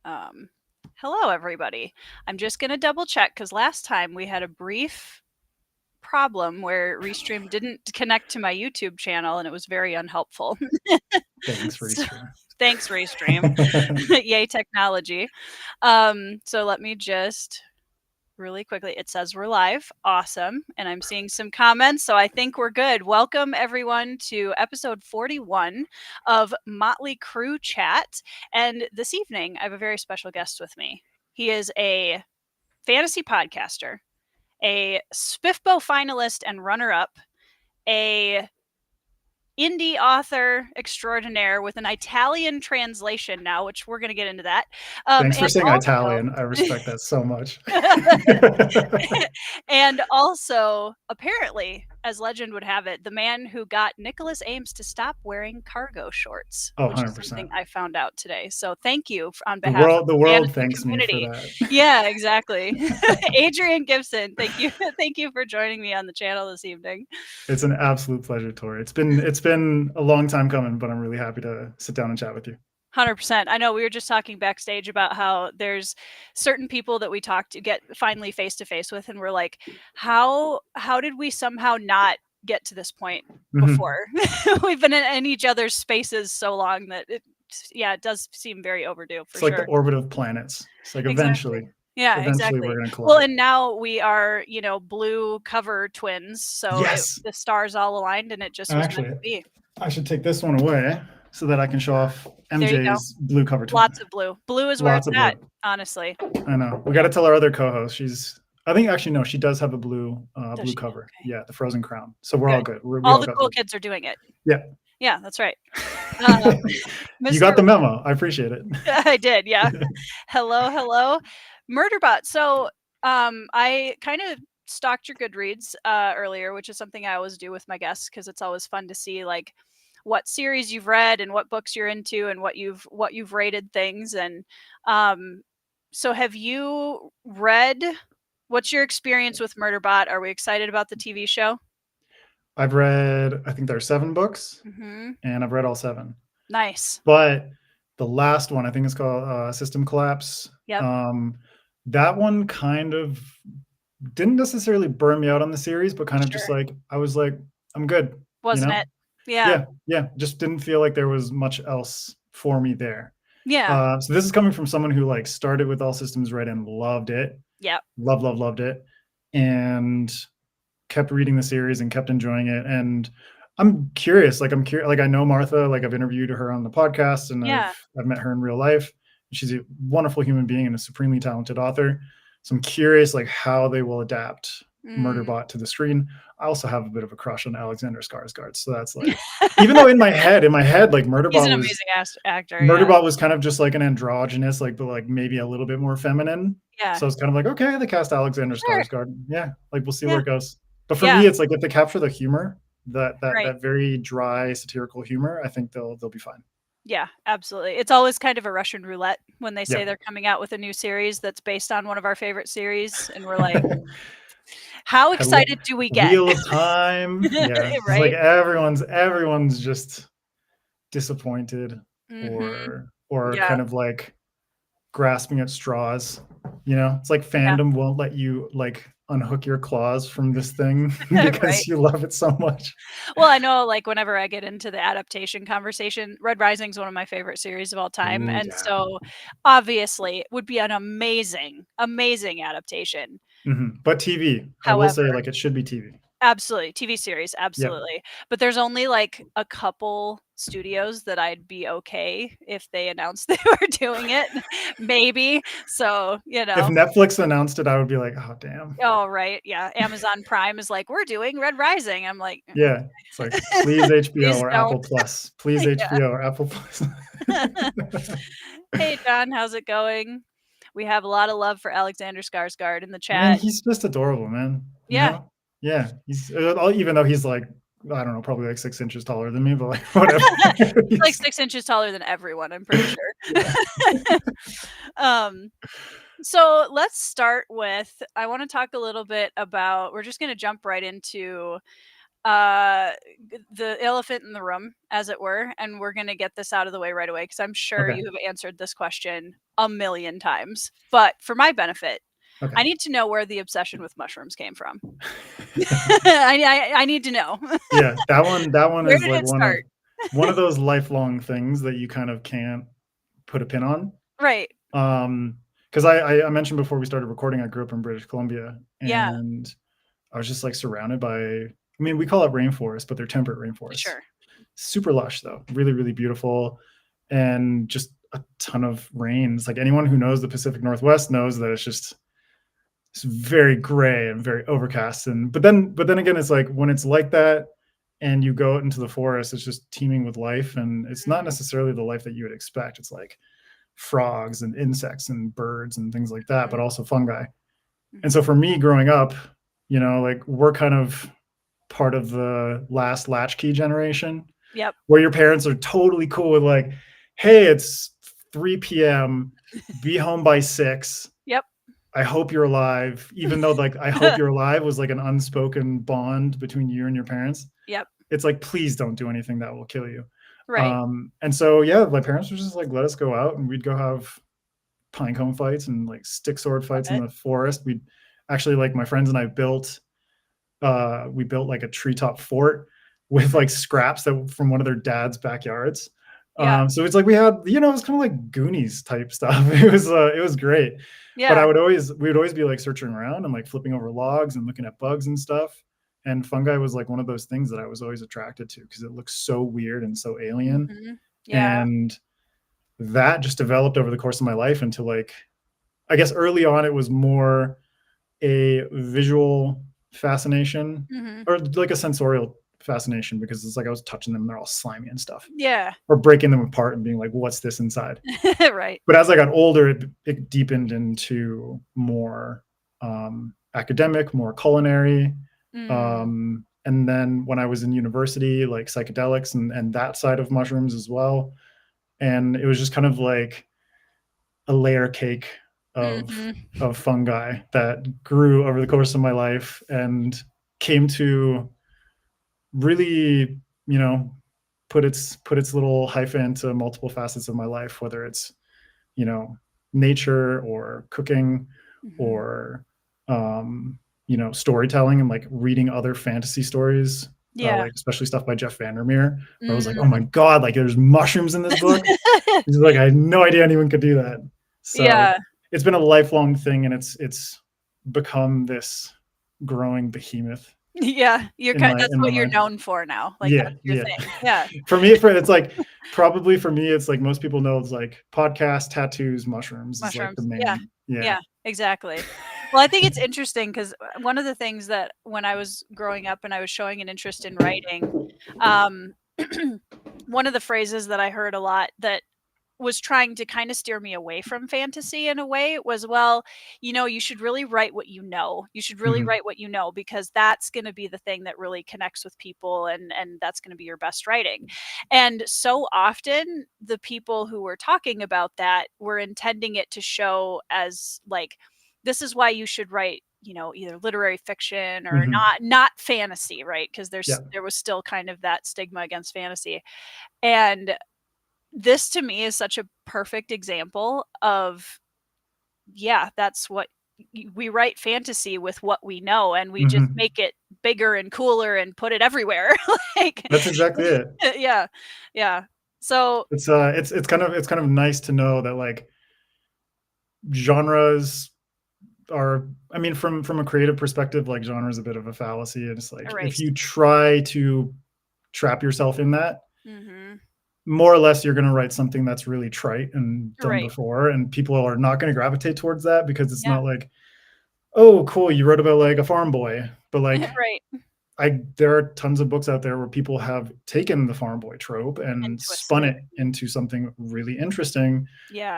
Hello, everybody. I'm just going to double check because last time we had a brief problem where Restream didn't connect to my YouTube channel and it was very unhelpful. Thanks, So- Restream. Thanks, Restream. Yay, technology. So let me just really quickly. It says we're live. Awesome. And I'm seeing some comments, so I think we're good. Welcome, everyone, to episode 41 of Motley Crew Chat. And this evening, I have a very special guest with me. He is a fantasy podcaster, a SPFBO finalist and runner-up, a indie author extraordinaire with an Italian translation now, which we're going to get into that. Thanks for saying also, Italian. I respect that so much. And also, apparently, as legend would have it, the man who got Nicholas Ames to stop wearing cargo shorts, Oh, which is 100%. something I found out today. So thank you on The behalf of world fantasy thanks community. me for that. Yeah, exactly. Adrian Gibson, thank you. Thank you for joining me on the channel this evening. It's an absolute pleasure, Tori. It's been a long time coming, but I'm really happy to sit down and chat with you. 100%. I know we were just talking backstage about how there's certain people that we talk to get finally face to face with, and we're like, how did we somehow not get to this point before? We've been in each other's spaces so long that it does seem very overdue. It's like the orbit of planets. It's like eventually. Yeah, eventually we're gonna collide. Well, and now we are, blue cover twins, so Yes. the stars all aligned, and it just was meant to be. I should take this one away so that I can show off MJ's blue cover twin. Lots of blue. Blue is where it's at, honestly. I know. We got to tell our other co-host. I think actually no, she does have a blue cover. Okay. Yeah, the Frozen Crown. So we're all good. All the cool kids are doing it. Yeah. Yeah, that's right. You got the memo. I appreciate it. I did. Yeah. Hello, Murderbot. So I kind of stalked your Goodreads earlier, which is something I always do with my guests because it's always fun to see like what series you've read and what books you're into and what you've rated things. And so have you read? What's your experience with Murderbot? Are we excited about the TV show? I've read, I think there are 7 books, and I've read all 7. Nice. But the last one, I think it's called System Collapse. Yep. That one kind of didn't necessarily burn me out on the series, but kind of just like, I was like, I'm good. Wasn't it? Yeah. Yeah. Just didn't feel like there was much else for me there. Yeah. So this is coming from someone who like started with All Systems Red and loved it. Yeah. Loved it. And kept reading the series and kept enjoying it. And I'm curious, like I know Martha, like I've interviewed her on the podcast and I've met her in real life. She's a wonderful human being and a supremely talented author. So I'm curious like how they will adapt Murderbot to the screen. I also have a bit of a crush on Alexander Skarsgård. So that's like, even though in my head, like Murderbot he's an amazing actor. Murderbot was kind of just like an androgynous, like, but like maybe a little bit more feminine. Yeah. So it's kind of like, okay, they cast Alexander Skarsgård. Yeah. Like we'll see where it goes. But for me, it's like if they capture the humor, that very dry satirical humor, I think they'll be fine. Yeah, absolutely. It's always kind of a Russian roulette when they say they're coming out with a new series that's based on one of our favorite series, and we're like, how excited do we get? Wheel of Time. Yeah. Right? Like everyone's just disappointed or kind of like grasping at straws. It's like fandom won't let you like unhook your claws from this thing because you love it so much. Well, I know like whenever I get into the adaptation conversation, Red Rising is one of my favorite series of all time. So obviously it would be an amazing adaptation. But TV, however, I will say like it should be TV. Absolutely. TV series. Absolutely. Yep. But there's only like a couple studios that I'd be okay if they announced they were doing it. Maybe. So, If Netflix announced it, I would be like, oh, damn. Oh, right. Yeah. Amazon Prime is like, we're doing Red Rising. I'm like, yeah. It's like, please HBO or Apple Plus. Please HBO or Apple Plus. Hey, John, how's it going? We have a lot of love for Alexander Skarsgård in the chat. Man, he's just adorable, man. Yeah. Yeah, he's even though he's like, I don't know, probably like 6 inches taller than me, but like whatever. He's like 6 inches taller than everyone, I'm pretty sure. So let's start with, I want to talk a little bit about, we're just going to jump right into the elephant in the room, as it were, and we're going to get this out of the way right away because I'm sure Okay. you have answered this question a million times. But for my benefit, Okay. I need to know where the obsession with mushrooms came from. I need to know. Yeah, that one Where is did like it start? one of those lifelong things that you kind of can't put a pin on. Right. Because I mentioned before we started recording, I grew up in British Columbia, Yeah. and I was just like surrounded by, I mean, we call it rainforest, but they're temperate rainforests. Sure. Super lush though, really, really beautiful, and just a ton of rains. Like anyone who knows the Pacific Northwest knows that it's very gray and very overcast. And but then again, it's like when it's like that and you go out into the forest, it's just teeming with life, and it's not necessarily the life that you would expect. It's like frogs and insects and birds and things like that, but also fungi. And so for me growing up, you know, like we're kind of part of the last latchkey generation. Yep. Where your parents are totally cool with like, hey, it's 3 p.m. Be home by 6. Yep. I hope you're alive. Even though like I hope you're alive was like an unspoken bond between you and your parents. Yep. It's like, please don't do anything that will kill you. Right. And so yeah, my parents were just like, let us go out, and we'd go have pinecone fights and like stick sword fights in the forest. We'd actually, like, my friends and I built like a treetop fort with like scraps that from one of their dad's backyards. Yeah. So it's like we had, you know, it was kind of like Goonies type stuff. It was great. Yeah. But we would always be like searching around and like flipping over logs and looking at bugs and stuff. And fungi was like one of those things that I was always attracted to because it looks so weird and so alien. Yeah. And that just developed over the course of my life into like, I guess early on it was more a visual fascination or like a sensorial fascination, because it's like I was touching them and they're all slimy and stuff. Yeah. Or breaking them apart and being like, what's this inside? Right. But as I got older, it deepened into more academic, more culinary. And then when I was in university, like psychedelics and that side of mushrooms as well. And it was just kind of like a layer cake of fungi that grew over the course of my life and came to really, you know, put its little hyphen to multiple facets of my life, whether it's, you know, nature or cooking or you know, storytelling and like reading other fantasy stories. Like especially stuff by Jeff Vandermeer, where I was like, oh my God, like there's mushrooms in this book. He's like, I had no idea anyone could do that. So it's been a lifelong thing, and it's become this growing behemoth. Yeah, that's what you're known for now. Like that's your thing. Yeah. For me, it's like probably for me, it's like most people know it's like podcast, tattoos, mushrooms. Is like the main. Yeah, exactly. Well, I think it's interesting because one of the things that when I was growing up and I was showing an interest in writing, one of the phrases that I heard a lot that was trying to kind of steer me away from fantasy in a way was, well, you know, you should really write what you know. You should really write what you know, because that's going to be the thing that really connects with people, and that's going to be your best writing. And so often the people who were talking about that were intending it to show as like, this is why you should write, you know, either literary fiction or not fantasy, right? Because there was still kind of that stigma against fantasy. And this to me is such a perfect example of, that's what we write fantasy with what we know, and we just make it bigger and cooler and put it everywhere. Like that's exactly it. Yeah. So it's kind of nice to know that like genres are, I mean, from a creative perspective, like genre is a bit of a fallacy. And it's like, if you try to trap yourself in that, more or less, you're going to write something that's really trite and done before, and people are not going to gravitate towards that because it's not like, oh, cool, you wrote about like a farm boy, but like, there are tons of books out there where people have taken the farm boy trope and spun it into something really interesting.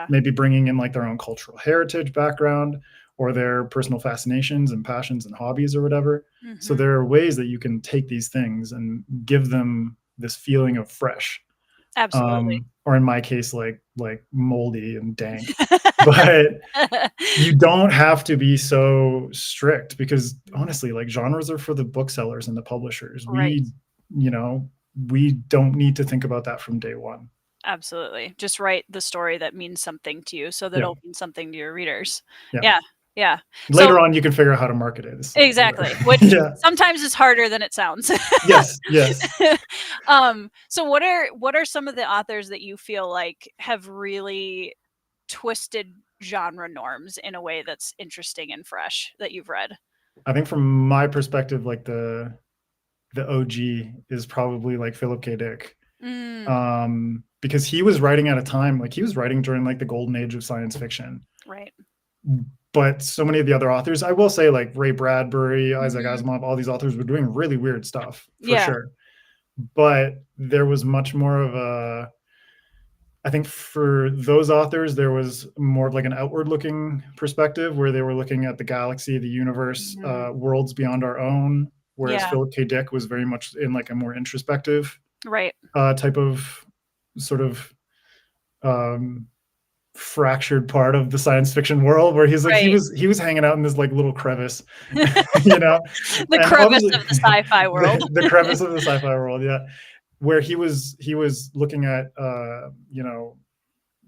Maybe bringing in like their own cultural heritage background or their personal fascinations and passions and hobbies or whatever. So there are ways that you can take these things and give them this feeling of fresh. Absolutely. Or in my case, like moldy and dank. But you don't have to be so strict, because honestly, like, genres are for the booksellers and the publishers. Right. We don't need to think about that from day one. Absolutely. Just write the story that means something to you, so that it'll mean something to your readers. Yeah. Yeah. Yeah. So Later on, you can figure out how to market it. exactly, which sometimes is harder than it sounds. Yes, yes. So what are some of the authors that you feel like have really twisted genre norms in a way that's interesting and fresh that you've read? I think from my perspective, like the OG is probably like Philip K. Dick. Because he was writing at a time, like he was writing during like the golden age of science fiction. Right. But so many of the other authors, I will say, like Ray Bradbury, Isaac Asimov, all these authors were doing really weird stuff for sure. But there was much more of a, I think for those authors, there was more of like an outward looking perspective where they were looking at the galaxy, the universe, worlds beyond our own. Whereas Philip K. Dick was very much in like a more introspective type of sort of fractured part of the science fiction world, where he's like he was hanging out in this like little crevice, the crevice of the sci-fi world. the crevice of the sci-fi world, where he was looking at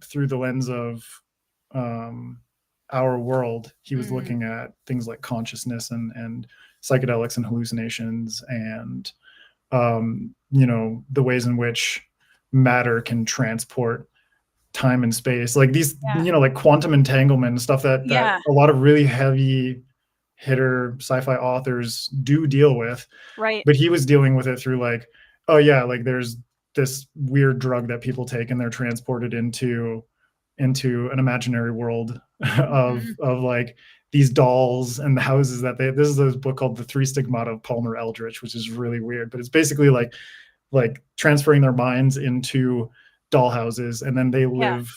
through the lens of our world. He was looking at things like consciousness and psychedelics and hallucinations, and the ways in which matter can transport time and space, like these like quantum entanglement and stuff that a lot of really heavy hitter sci-fi authors do deal with, but he was dealing with it through like, oh yeah, like there's this weird drug that people take and they're transported into an imaginary world of like these dolls and the houses that this is a book called The Three Stigmata of Palmer Eldritch, which is really weird, but it's basically like transferring their minds into doll houses, and then they live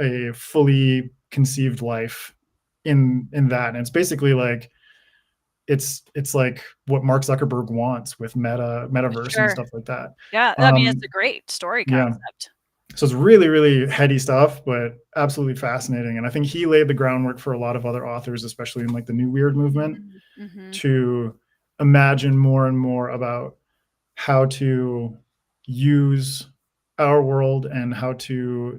a fully conceived life in that. And it's basically like it's like what Mark Zuckerberg wants with metaverse and stuff like that. I mean, it's a great story concept. So it's really, really heady stuff, but absolutely fascinating. And I think he laid the groundwork for a lot of other authors, especially in like the New Weird movement, to imagine more and more about how to use our world and how to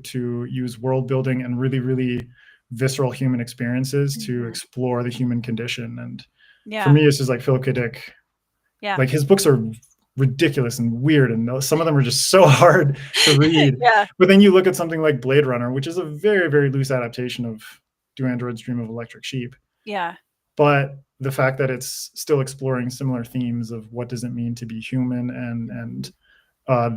use world building and really, really visceral human experiences to explore the human condition. And for me, it's just like Philip K. Dick. Like his books are ridiculous and weird, and some of them are just so hard to read. But then you look at something like Blade Runner, which is a very, very loose adaptation of Do Androids Dream of Electric Sheep? But the fact that it's still exploring similar themes of what does it mean to be human, and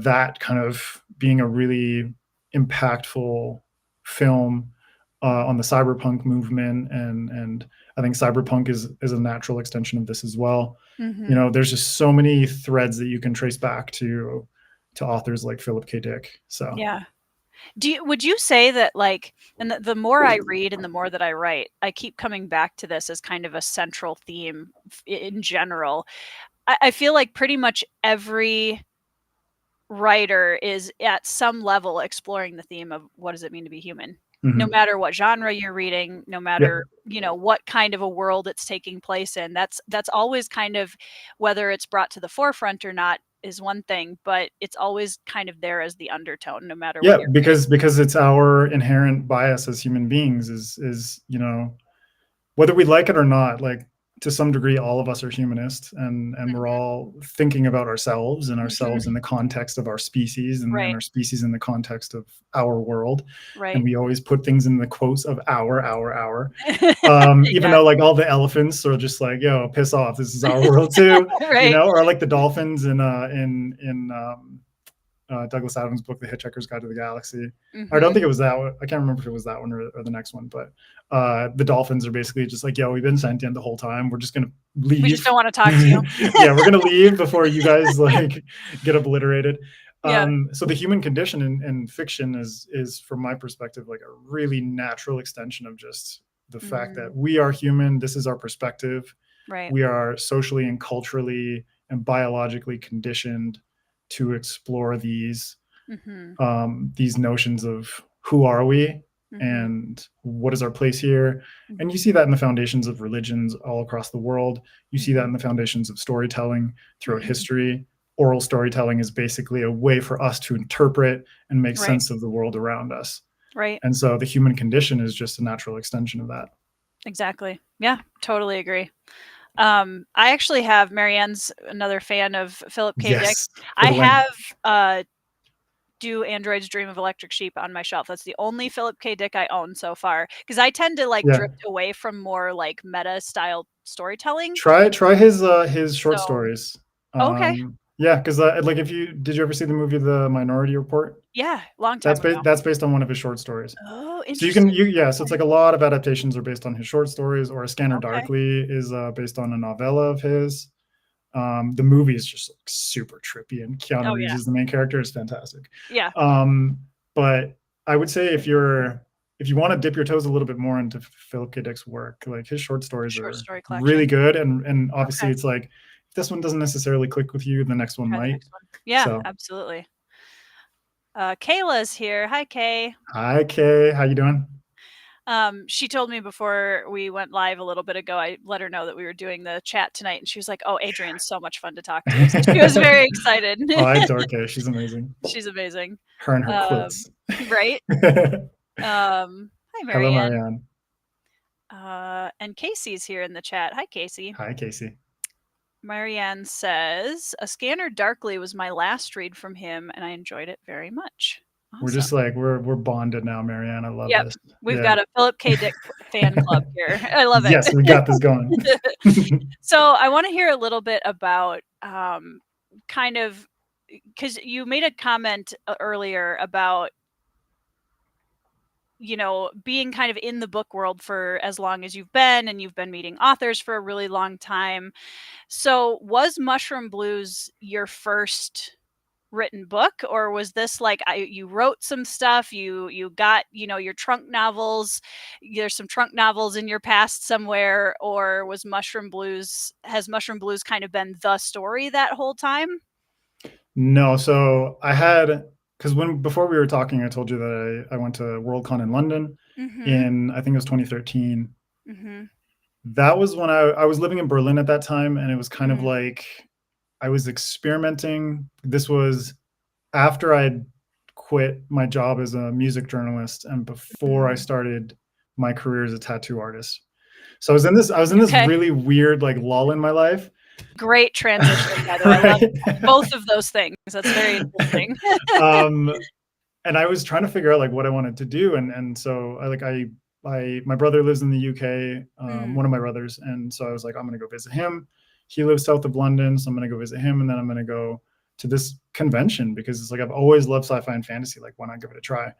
that kind of being a really impactful film on the cyberpunk movement, and I think cyberpunk is a natural extension of this as well. There's just so many threads that you can trace back to authors like Philip K. Dick. So would you say that, like, and the more I read and the more that I write, I keep coming back to this as kind of a central theme in general. I feel like pretty much every writer is at some level exploring the theme of what does it mean to be human, no matter what genre you're reading, no matter what kind of a world it's taking place in. That's always kind of, whether it's brought to the forefront or not is one thing, but it's always kind of there as the undertone, no matter what you're because it's our inherent bias as human beings is whether we like it or not, like to some degree, all of us are humanists, and we're all thinking about ourselves and ourselves in the context of our species, and our species in the context of our world. And we always put things in the quotes of our, even though like all the elephants are just like, yo, piss off, this is our world too, or like the dolphins in Douglas Adams' book, The Hitchhiker's Guide to the Galaxy. I don't think it was that one. I can't remember if it was that one or the next one, but the dolphins are basically just like, yo, we've been sentient the whole time. We're just going to leave. We just don't want to talk to you. We're going to leave before you guys like get obliterated. So the human condition in fiction is, from my perspective, like a really natural extension of just the fact that we are human. This is our perspective. We are socially and culturally and biologically conditioned to explore these these notions of who are we and what is our place here. And you see that in the foundations of religions all across the world. You see that in the foundations of storytelling throughout history. Oral storytelling is basically a way for us to interpret and make sense of the world around us. Right. And so the human condition is just a natural extension of that. Exactly. Yeah, totally agree. I actually have Marianne's another fan of Philip K. Dick. Yes, I have Do Androids Dream of Electric Sheep on my shelf. That's the only Philip K. Dick I own so far, because I tend to like drift away from more like meta style storytelling. Try his short stories. Okay. Yeah, because like did you ever see the movie The Minority Report? Yeah, long time ago. That's based on one of his short stories. Oh, So interesting. so it's like a lot of adaptations are based on his short stories, or A Scanner Darkly is based on a novella of his. The movie is just like super trippy, and Keanu Reeves is the main character. It's fantastic. Yeah. But I would say if you want to dip your toes a little bit more into Philip K. Dick's work, like his short stories are really good, and obviously it's like if this one doesn't necessarily click with you, the next one might. Yeah, so. Absolutely. Kayla's here. Hi, Kay. Hi, Kay. How you doing? She told me before we went live a little bit ago, I let her know that we were doing the chat tonight, and she was like, "Oh, Adrian's so much fun to talk to." So she was very excited. Oh, I adore Kay. She's amazing. She's amazing. Her and her quilts. Right? Hi, Marianne. Hello, Marianne. And Casey's here in the chat. Hi, Casey. Hi, Casey. Marianne says, A Scanner Darkly was my last read from him, and I enjoyed it very much. Awesome. We're just like, we're bonded now, Marianne. I love this. We've got a Philip K. Dick fan club here. I love it. Yes, we got this going. So I want to hear a little bit about kind of, because you made a comment earlier about, you know, being kind of in the book world for as long as you've been, and you've been meeting authors for a really long time. So was Mushroom Blues your first written book, or was this like you wrote some stuff, you got, you know, your trunk novels, there's some trunk novels in your past somewhere, or has Mushroom Blues kind of been the story that whole time? No, so I had, because before we were talking, I told you that I went to Worldcon in London in, I think it was 2013. That was when I was living in Berlin at that time, and it was kind of like I was experimenting. This was after I'd quit my job as a music journalist and before I started my career as a tattoo artist. So I was in this really weird like lull in my life. Great transition, by the way. I love both of those things. That's very interesting. And I was trying to figure out like what I wanted to do, and so my brother lives in the UK, one of my brothers, and so I was like, I'm gonna go visit him. He lives south of London, so I'm gonna go visit him, and then I'm gonna go to this convention because it's like I've always loved sci-fi and fantasy. Like, why not give it a try?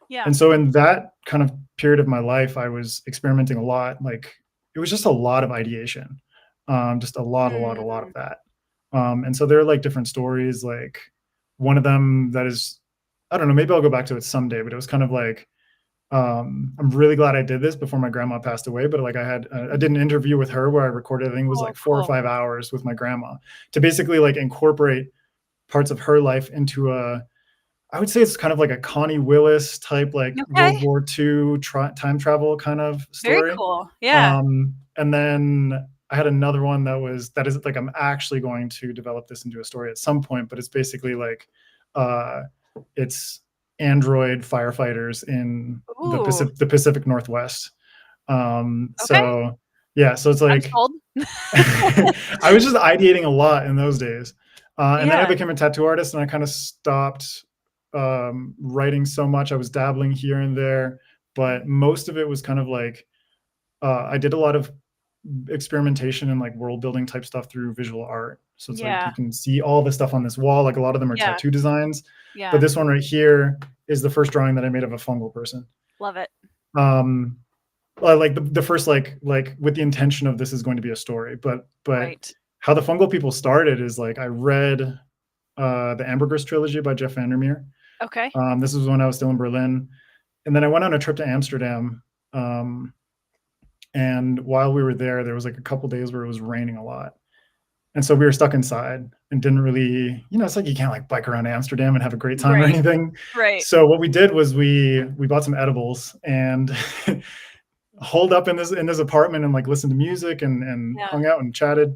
Yeah. And so in that kind of period of my life, I was experimenting a lot. Like, it was just a lot of ideation, just a lot of that. And so there are like different stories. Like one of them that is, I don't know, maybe I'll go back to it someday, but it was kind of like, I'm really glad I did this before my grandma passed away. But like I did an interview with her where I recorded, I think it was like 4 or 5 hours with my grandma to basically like incorporate parts of her life into I would say it's kind of like a Connie Willis type, like World War II time travel kind of story. Very cool. Yeah. And then I had another one that is like, I'm actually going to develop this into a story at some point, but it's basically like, it's android firefighters in the Pacific Northwest. So yeah, so it's like, I was just ideating a lot in those days. And then I became a tattoo artist, and I kind of stopped writing so much. I was dabbling here and there, but most of it was kind of like, I did a lot of experimentation and like world building type stuff through visual art. So it's like, you can see all the stuff on this wall. Like a lot of them are tattoo designs, but this one right here is the first drawing that I made of a fungal person. Love it. Like the first, like with the intention of this is going to be a story, but how the fungal people started is like, I read the Ambergris trilogy by Jeff Vandermeer. Okay. This was when I was still in Berlin. And then I went on a trip to Amsterdam. And while we were there was like a couple days where it was raining a lot. And so we were stuck inside and didn't really, it's like you can't like bike around Amsterdam and have a great time or Right. anything. Right. So what we did was we bought some edibles and holed up in this apartment and like listened to music and hung out and chatted.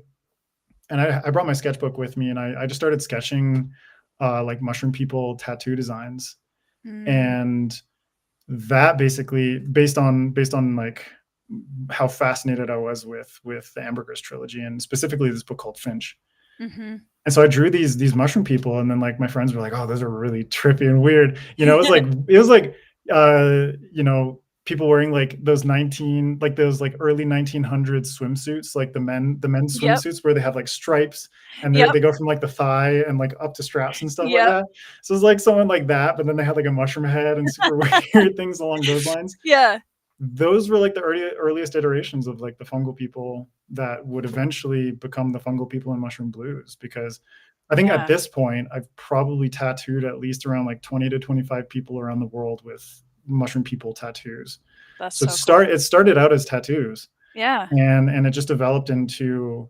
And I brought my sketchbook with me and I just started sketching like mushroom people tattoo designs. And that basically based on like how fascinated I was with the Ambergris trilogy and specifically this book called Finch. And so I drew these mushroom people, and then like my friends were like, "Oh, those are really trippy and weird." It was like people wearing like those early 1900s swimsuits, like the men's swimsuits where they have like stripes and they go from like the thigh and like up to straps and stuff like that. So it's like someone like that, but then they had like a mushroom head and super weird things along those lines. Yeah. Those were like the earliest iterations of like the fungal people that would eventually become the fungal people in Mushroom Blues, because I think at this point I've probably tattooed at least around like 20 to 25 people around the world with mushroom people tattoos. So it started out as tattoos. Yeah. And it just developed into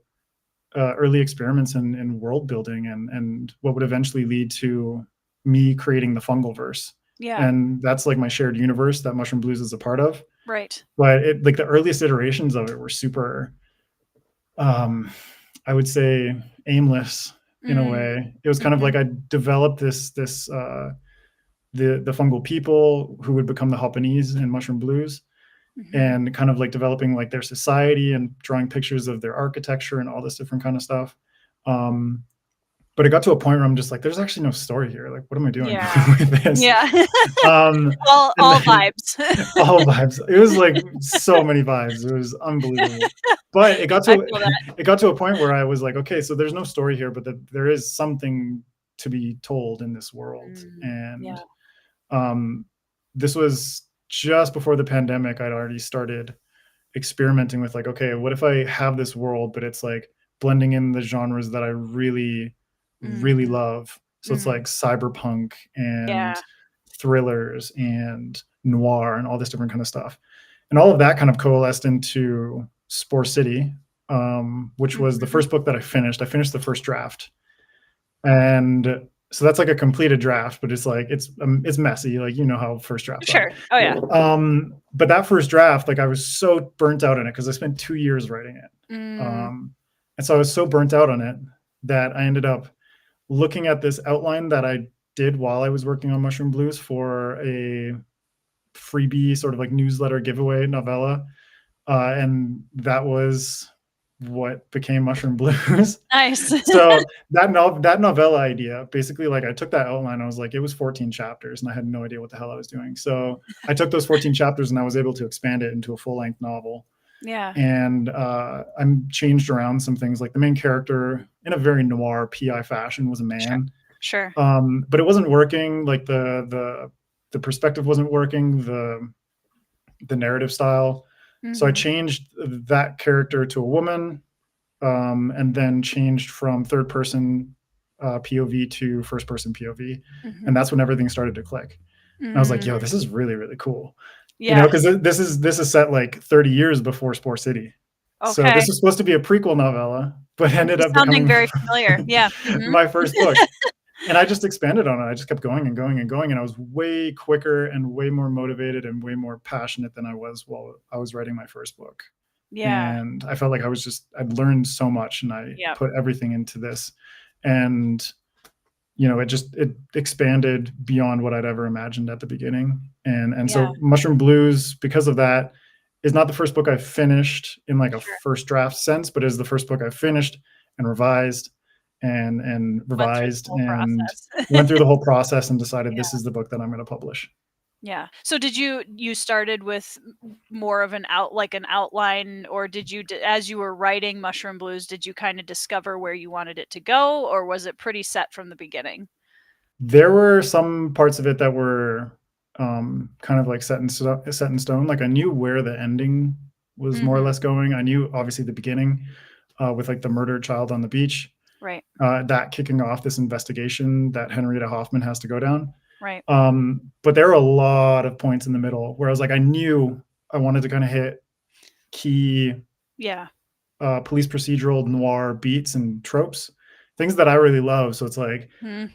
early experiments in world building and what would eventually lead to me creating the fungal verse. Yeah. And that's like my shared universe that Mushroom Blues is a part of. Right. But it like the earliest iterations of it were super I would say aimless in a way. It was kind of like I developed the fungal people who would become the Japanese in Mushroom Blues, and kind of like developing like their society and drawing pictures of their architecture and all this different kind of stuff. But it got to a point where I'm just like, there's actually no story here. Like, what am I doing with this? Yeah. all vibes. All vibes. It was like so many vibes. It was unbelievable. But it got to a point where I was like, okay, so there's no story here, but there is something to be told in this world. And this was just before the pandemic. I'd already started experimenting with like, okay, what if I have this world, but it's like blending in the genres that I really love. So it's like cyberpunk and thrillers and noir and all this different kind of stuff. And all of that kind of coalesced into Spore City, which was the first book that I finished. I finished the first draft. And so that's like a completed draft, but it's like, it's messy. Like, how first drafts are. Oh yeah. But that first draft, like I was so burnt out on it because I spent 2 years writing it. And so I was so burnt out on it that I ended up looking at this outline that I did while I was working on Mushroom Blues for a freebie sort of like newsletter giveaway novella. And that was what became Mushroom Blues. Nice. So that novella idea, basically, like I took that outline, I was like, it was 14 chapters and I had no idea what the hell I was doing. So I took those 14 chapters and I was able to expand it into a full-length novel. Yeah. And I changed around some things, like the main character in a very noir PI fashion was a man. Sure. But it wasn't working. Like the perspective wasn't working, the narrative style. So I changed that character to a woman, and then changed from third person POV to first person POV. And that's when everything started to click. And I was like, yo, this is really, really cool. Yeah. Because this is set like 30 years before Spore City. Okay. So this is supposed to be a prequel novella, but ended up becoming very familiar. Yeah. my first book. And I just expanded on it. I just kept going and going and going. And I was way quicker and way more motivated and way more passionate than I was while I was writing my first book. Yeah. And I felt like I'd learned so much and I put everything into this. And it expanded beyond what I'd ever imagined at the beginning. And so Mushroom Blues, because of that, is not the first book I finished in like a first draft sense, but is the first book I finished and revised and revised and went through the whole process and decided this is the book that I'm going to publish. Yeah. So did you started with more of an outline, or did you, as you were writing Mushroom Blues, did you kind of discover where you wanted it to go, or was it pretty set from the beginning? There were some parts of it that were kind of like set in stone. Like I knew where the ending was more or less going. I knew obviously the beginning with like the murdered child on the beach. Right. That kicking off this investigation that Henrietta Hoffman has to go down. Right. But there are a lot of points in the middle where I was like, I knew I wanted to kind of hit key police procedural noir beats and tropes, things that I really love. So it's like,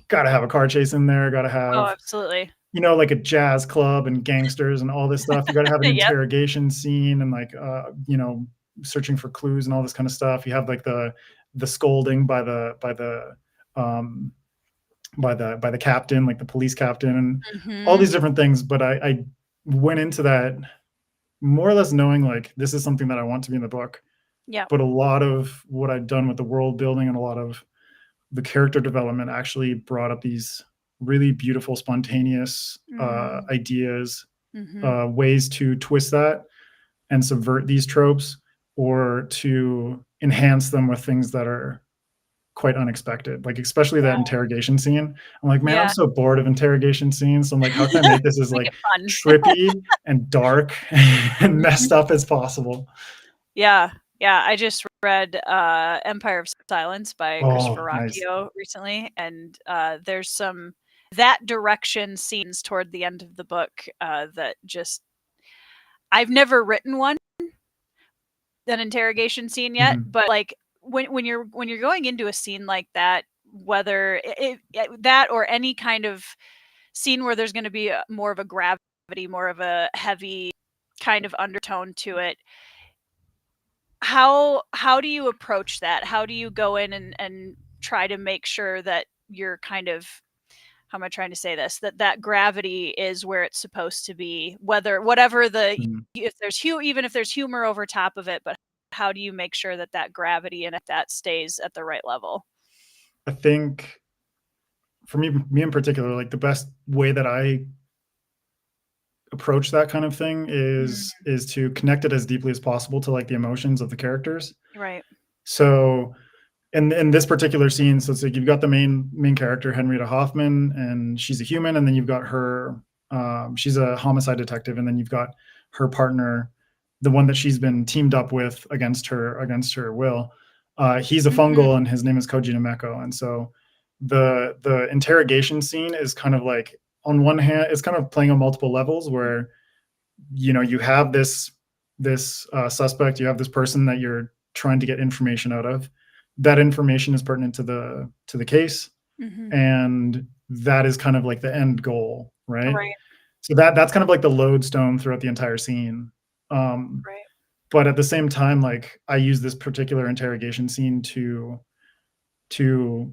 gotta have a car chase in there, gotta Oh, have, absolutely. you know, like a jazz club and gangsters and all this stuff. You gotta have an Yep. interrogation scene and like, you know, searching for clues and all this kind of stuff. You have like the scolding by the um, by the captain, like the police captain, and all these different things. But I went into that more or less knowing like this is something that I want to be in the book. Yeah. But a lot of what I've done with the world building and a lot of the character development actually brought up these really beautiful, spontaneous ideas, ways to twist that and subvert these tropes, or to enhance them with things that are quite unexpected. Like, especially that interrogation scene. I'm like, man, I'm Yeah. so bored of interrogation scenes. So I'm like, how can I make this as Make like it fun. trippy and dark and messed up as possible? Yeah. Yeah. I just read Empire of Silence by Christopher Oh, nice. Rocchio recently, and there's some that direction scenes toward the end of the book that just I've never written one, an interrogation scene yet, Mhm. but like when you're going into a scene like that, whether that or any kind of scene where there's going to be more of a gravity, more of a heavy kind of undertone to it, how do you approach that? How do you go in and try to make sure that you're kind of, how am I trying to say this, that gravity is where it's supposed to be, whatever the, Mhm. if there's even if there's humor over top of it, but how do you make sure that that gravity and that stays at the right level? I think for me in particular, like the best way that I approach that kind of thing is to connect it as deeply as possible to like the emotions of the characters. Right. So in this particular scene, so it's like you've got the main character, Henrietta Hoffman, and she's a human, and then you've got her, she's a homicide detective, and then you've got her partner, the one that she's been teamed up with against her will. He's a fungal, and his name is Koji Nameko. And so the interrogation scene is kind of like, on one hand, it's kind of playing on multiple levels where, you know, you have this suspect, you have this person that you're trying to get information out of. That information is pertinent to the case, and that is kind of like the end goal, right? Right. So that's kind of like the lodestone throughout the entire scene. Right. But at the same time, like I use this particular interrogation scene to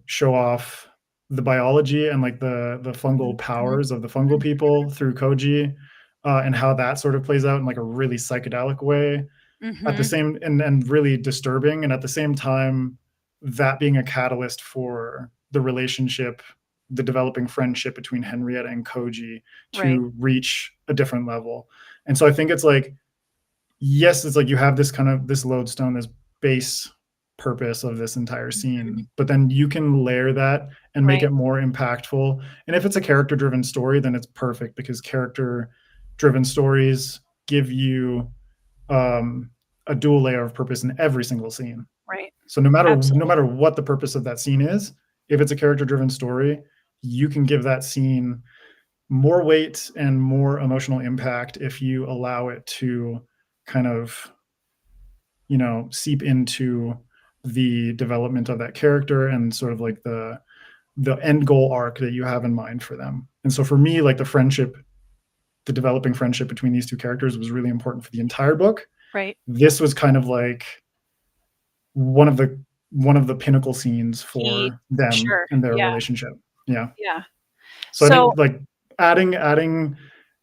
show off the biology and like the fungal powers of the fungal people through Koji, and how that sort of plays out in like a really psychedelic way. At the same, and really disturbing, and at the same time, that being a catalyst for the relationship, the developing friendship between Henrietta and Koji Right. to reach a different level. And so I think it's like, yes, it's like you have this kind of this lodestone, this base purpose of this entire scene, but then you can layer that and make Right. it more impactful. And if it's a character driven story, then it's perfect, because character driven stories give you a dual layer of purpose in every single scene. Right. So no Absolutely. matter what the purpose of that scene is, if it's a character driven story, you can give that scene more weight and more emotional impact if you allow it to kind of, you know, seep into the development of that character and sort of like the end goal arc that you have in mind for them. And so for me, like the developing friendship between these two characters was really important for the entire book. Right. This was kind of like one of the pinnacle scenes for them Sure. and their Yeah. relationship. Yeah. Yeah. So I So think like adding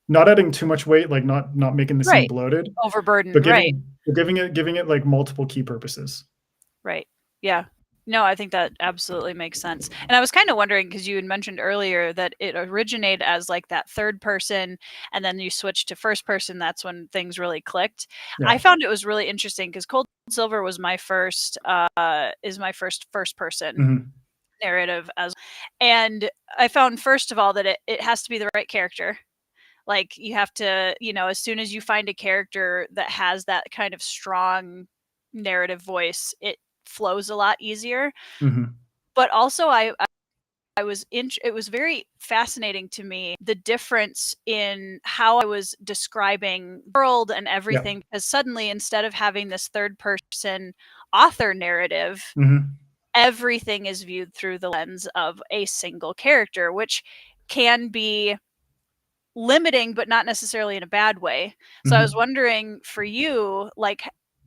not adding too much weight, like not making the scene right. bloated, Overburdened. but Right. giving it like multiple key purposes. Right. Yeah. No, I think that absolutely makes sense. And I was kind of wondering, because you had mentioned earlier that it originated as like that third person, and then you switched to first person. That's when things really clicked. I Yeah. found it was really interesting because Cold Silver was my first first person Mhm. narrative as, and I found, first of all, that it has to be the right character. Like, you have to, as soon as you find a character that has that kind of strong narrative voice, it flows a lot easier. Mhm. But also it was very fascinating to me, the difference in how I was describing the world and Yeah. everything, because suddenly, instead of having this third person author narrative, Mhm. everything is viewed through the lens of a single character, which can be limiting, but not necessarily in a bad way. So I was Mhm. wondering for you, like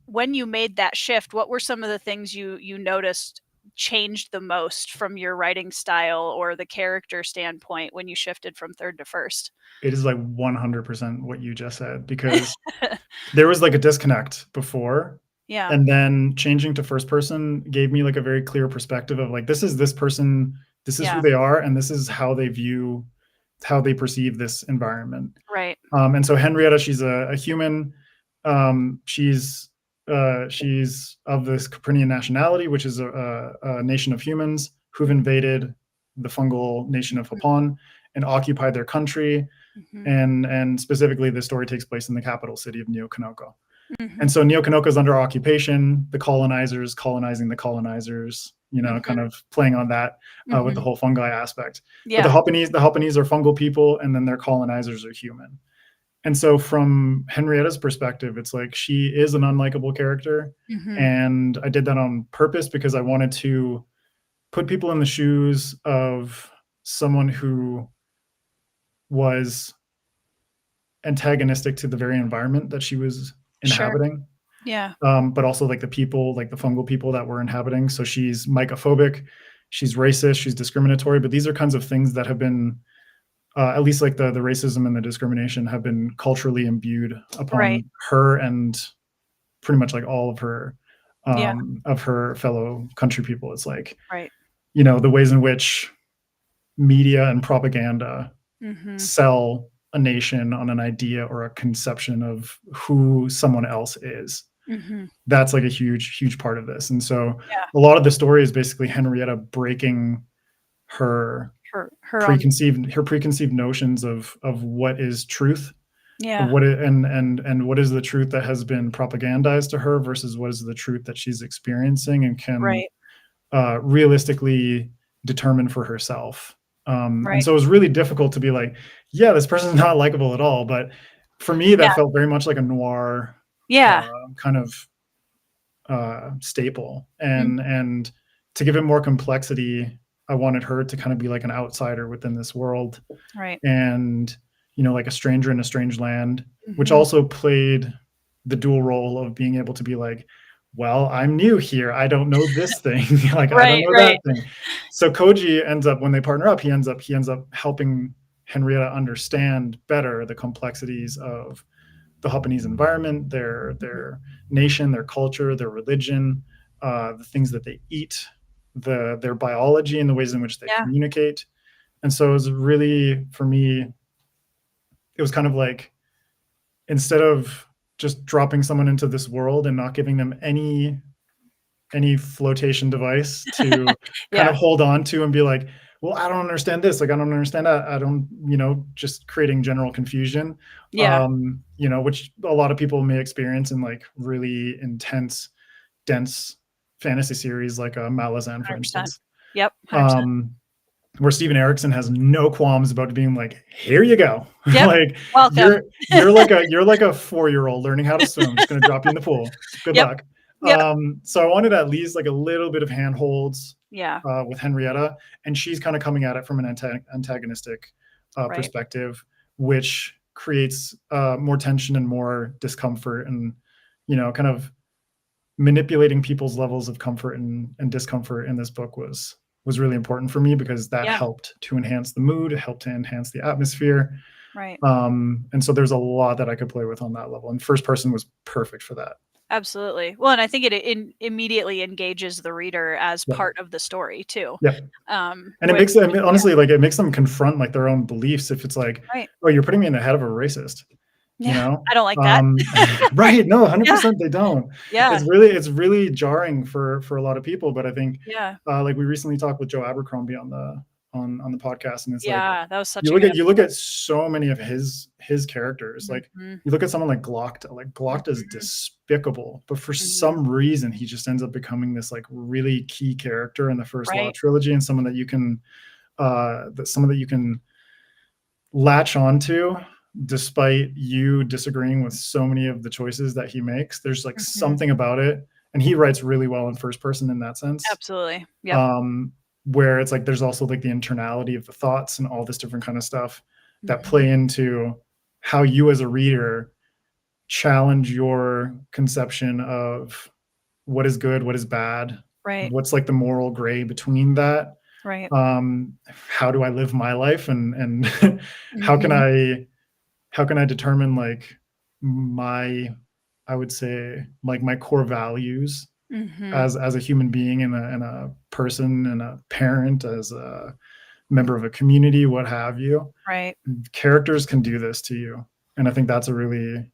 when you made that shift, what were some of the things you noticed changed the most from your writing style or the character standpoint when you shifted from third to first? It is like 100% what you just said, because there was like a disconnect before, Yeah. and then changing to first person gave me like a very clear perspective of like, this is this person, this is who Yeah. they are, and this is how they view, how they perceive this environment. Right. And so Henrietta, she's a human. She's of this Caprinian nationality, which is a nation of humans who've invaded the fungal nation of Hapon and occupied their country. Mhm. And specifically, the story takes place in the capital city of Neokanoko. Mhm. And so Neokanoko is under occupation. The colonizers colonizing the colonizers. Kind Mhm. of playing on that with the Mhm. whole fungi aspect. But Yeah. the Japanese are fungal people, and then their colonizers are human. And so from Henrietta's perspective, it's like she is an unlikable character. Mhm. And I did that on purpose because I wanted to put people in the shoes of someone who was antagonistic to the very environment that she was Sure. inhabiting. Yeah. But also like the people, like the fungal people that were inhabiting. So she's mycophobic, she's racist, she's discriminatory, but these are kinds of things that have been at least like the racism and the discrimination have been culturally imbued Right. upon her and pretty much like all Yeah. of her fellow country people. It's like, Right. the ways in which media and propaganda Mhm. sell a nation on an idea or a conception of who someone else is. Mhm. That's like a huge part of this. And so Yeah. a lot of the story is basically Henrietta breaking her Her own. preconceived notions of what is truth, Yeah. and what is the truth that has been propagandized to her versus what is the truth that she's experiencing and can Right. realistically determine for herself. And Right. so it was really difficult to be like, yeah, this person's not likable at all. But for me, that Yeah. felt very much like a noir Yeah. kind of staple. Mhm. And to give it more complexity, I wanted her to kind of be like an outsider within this world, Right. and like a stranger in a strange land, which Mhm. also played the dual role of being able to be like, well, I'm new here, I don't know this thing. Like, I don't Right. know that Right. thing. So Koji ends up, when they partner up, he ends up helping Henrietta understand better the complexities of the Japanese environment, their nation, their culture, their religion, the things that they eat, their biology, and the ways in which they Yeah. communicate. And so it was really, for me, it was kind of like, instead of just dropping someone into this world and not giving them any flotation device to kind Yeah. of hold on to and be like, well, I don't understand this, like I don't understand that, I don't, just creating general confusion, Yeah. which a lot of people may experience in like really intense, dense fantasy series like Malazan, for 100%. instance. Yep. 100%. um where Steven Erickson has no qualms about being like, here you go. Yep. Like, Welcome. you're like a 4-year-old learning how to swim. I'm just gonna drop you in the pool. Good Yep. luck. Yep. So I wanted at least like a little bit of handholds Yeah. with Henrietta, and she's kind of coming at it from an antagonistic Right. perspective, which creates more tension and more discomfort, and kind of manipulating people's levels of comfort and discomfort in this book was really important for me, because that Yeah. helped to enhance the mood, it helped to enhance the atmosphere. Right. And so there's a lot that I could play with on that level, and first person was perfect for that. Absolutely. Well, and I think it immediately engages the reader as Yep. part of the story too. Yep. And it Which makes them, honestly, like it makes them confront like their own beliefs. If it's like, Right. oh, you're putting me in the head of a racist, Yeah. I don't like that. right? No, Yeah. 100% they don't. Yeah. It's really jarring for a lot of people. But I think, Yeah. like we recently talked with Joe Abercrombie on the podcast, and it's like, Yeah. That was such you a good look episode. at so many of his characters. Like, Mhm. you look at someone like Glockta. Like, Glockta is Mhm. despicable, but for Mhm. some reason he just ends up becoming this like really key character in the First Law Right. trilogy, and someone that you can latch onto despite you disagreeing with so many of the choices that he makes. There's like Mhm. something about it. and he writes really well in first person in that sense. Absolutely. Yep. Where it's like there's also like the internality of the thoughts and all this different kind of stuff that play into how you as a reader challenge your conception of what is good, what is bad, Right. what's like the moral gray between that. Right. How do I live my life, and how can I determine like I would say like my core values as a human being and a person and a parent, as a member of a community, what have you. Right. Characters can do this to you, and I think that's a really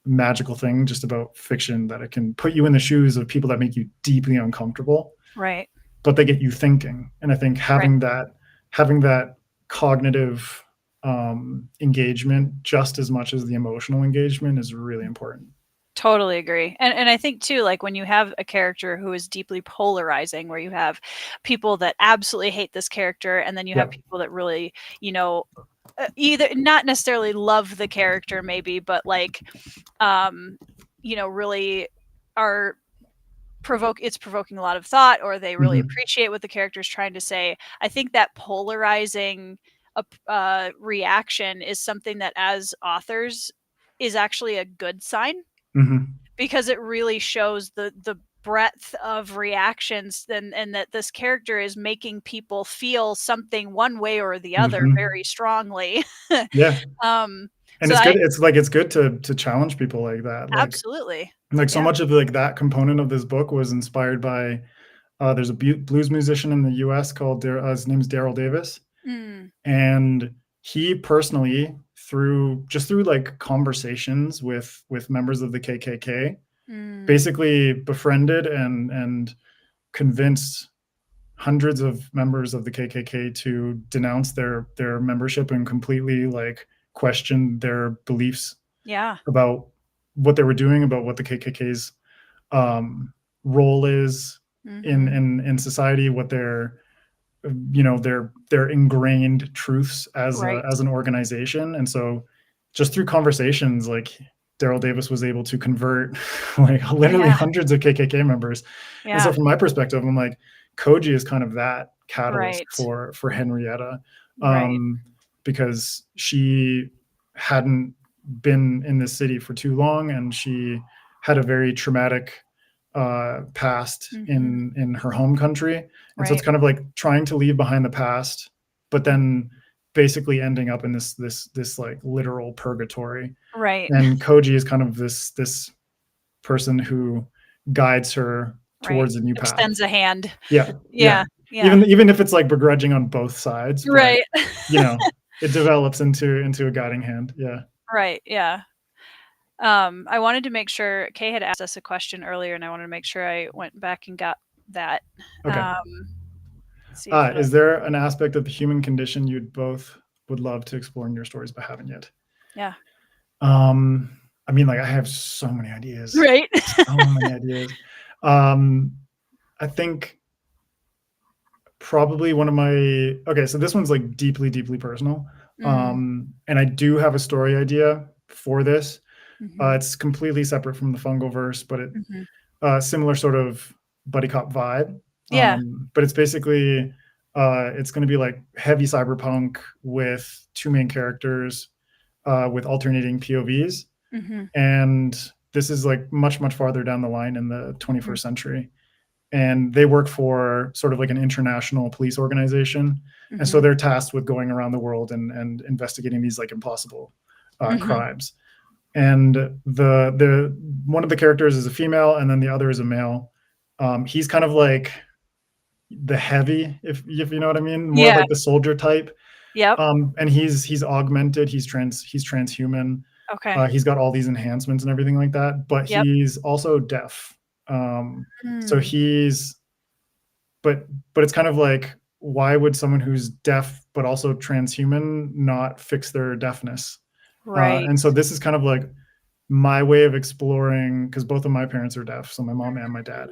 magical thing just about fiction, that it can put you in the shoes of people that make you deeply uncomfortable, Right. but they get you thinking. And I think having that cognitive engagement just as much as the emotional engagement is really important. Totally agree. And I think too, like when you have a character who is deeply polarizing, where you have people that absolutely hate this character, and then you have people that really, either not necessarily love the character maybe, but like, really are it's provoking a lot of thought, or they really appreciate what the character is trying to say. I think that polarizing reaction is something that as authors is actually a good sign, because it really shows the breadth of reactions, and that this character is making people feel something one way or the other very strongly. Yeah. And So it's good. It's good to challenge people like that. Absolutely. Like so much of like that component of this book was inspired by there's a blues musician in the US called his name's Daryl Davis. And he personally, through like conversations with members of the KKK, basically befriended and convinced hundreds of members of the KKK to denounce their membership and completely like question their beliefs about what they were doing, about what the KKK's role is in society, what their ingrained truths as an organization. And so just through conversations, like Daryl Davis was able to convert like literally hundreds of KKK members. And so from my perspective, I'm like, Koji is kind of that catalyst for Henrietta, because she hadn't been in this city for too long, and she had a very traumatic past in her home country. And so it's kind of like trying to leave behind the past, but then basically ending up in this like literal purgatory. And Koji is kind of this person who guides her towards a new path. Extends a hand. Yeah. Even if it's like begrudging on both sides, but, it develops into a guiding hand. Yeah. Right. Yeah. I wanted to make sure Kay had asked us a question earlier, and I wanted to make sure I went back and got that. Okay. Is there an aspect of the human condition you'd both would love to explore in your stories but haven't yet? Yeah. I mean, like I have so many ideas. Right. So many ideas. I think probably one of my so this one's like deeply, deeply personal. And I do have a story idea for this. It's completely separate from the Fungoverse, but it similar sort of buddy cop vibe. But it's basically it's going to be like heavy cyberpunk with two main characters with alternating POVs. And this is like much, much farther down the line in the 21st century. And they work for sort of like an international police organization. And so they're tasked with going around the world and investigating these like impossible crimes. And the one of the characters is a female, and then the other is a male. He's kind of like the heavy, if you know what I mean, more like the soldier type. And he's augmented. He's transhuman. He's got all these enhancements and everything like that, but he's also deaf. So but it's kind of like, why would someone who's deaf but also transhuman not fix their deafness? And so this is kind of like my way of exploring, because both of my parents are deaf, so my mom and my dad.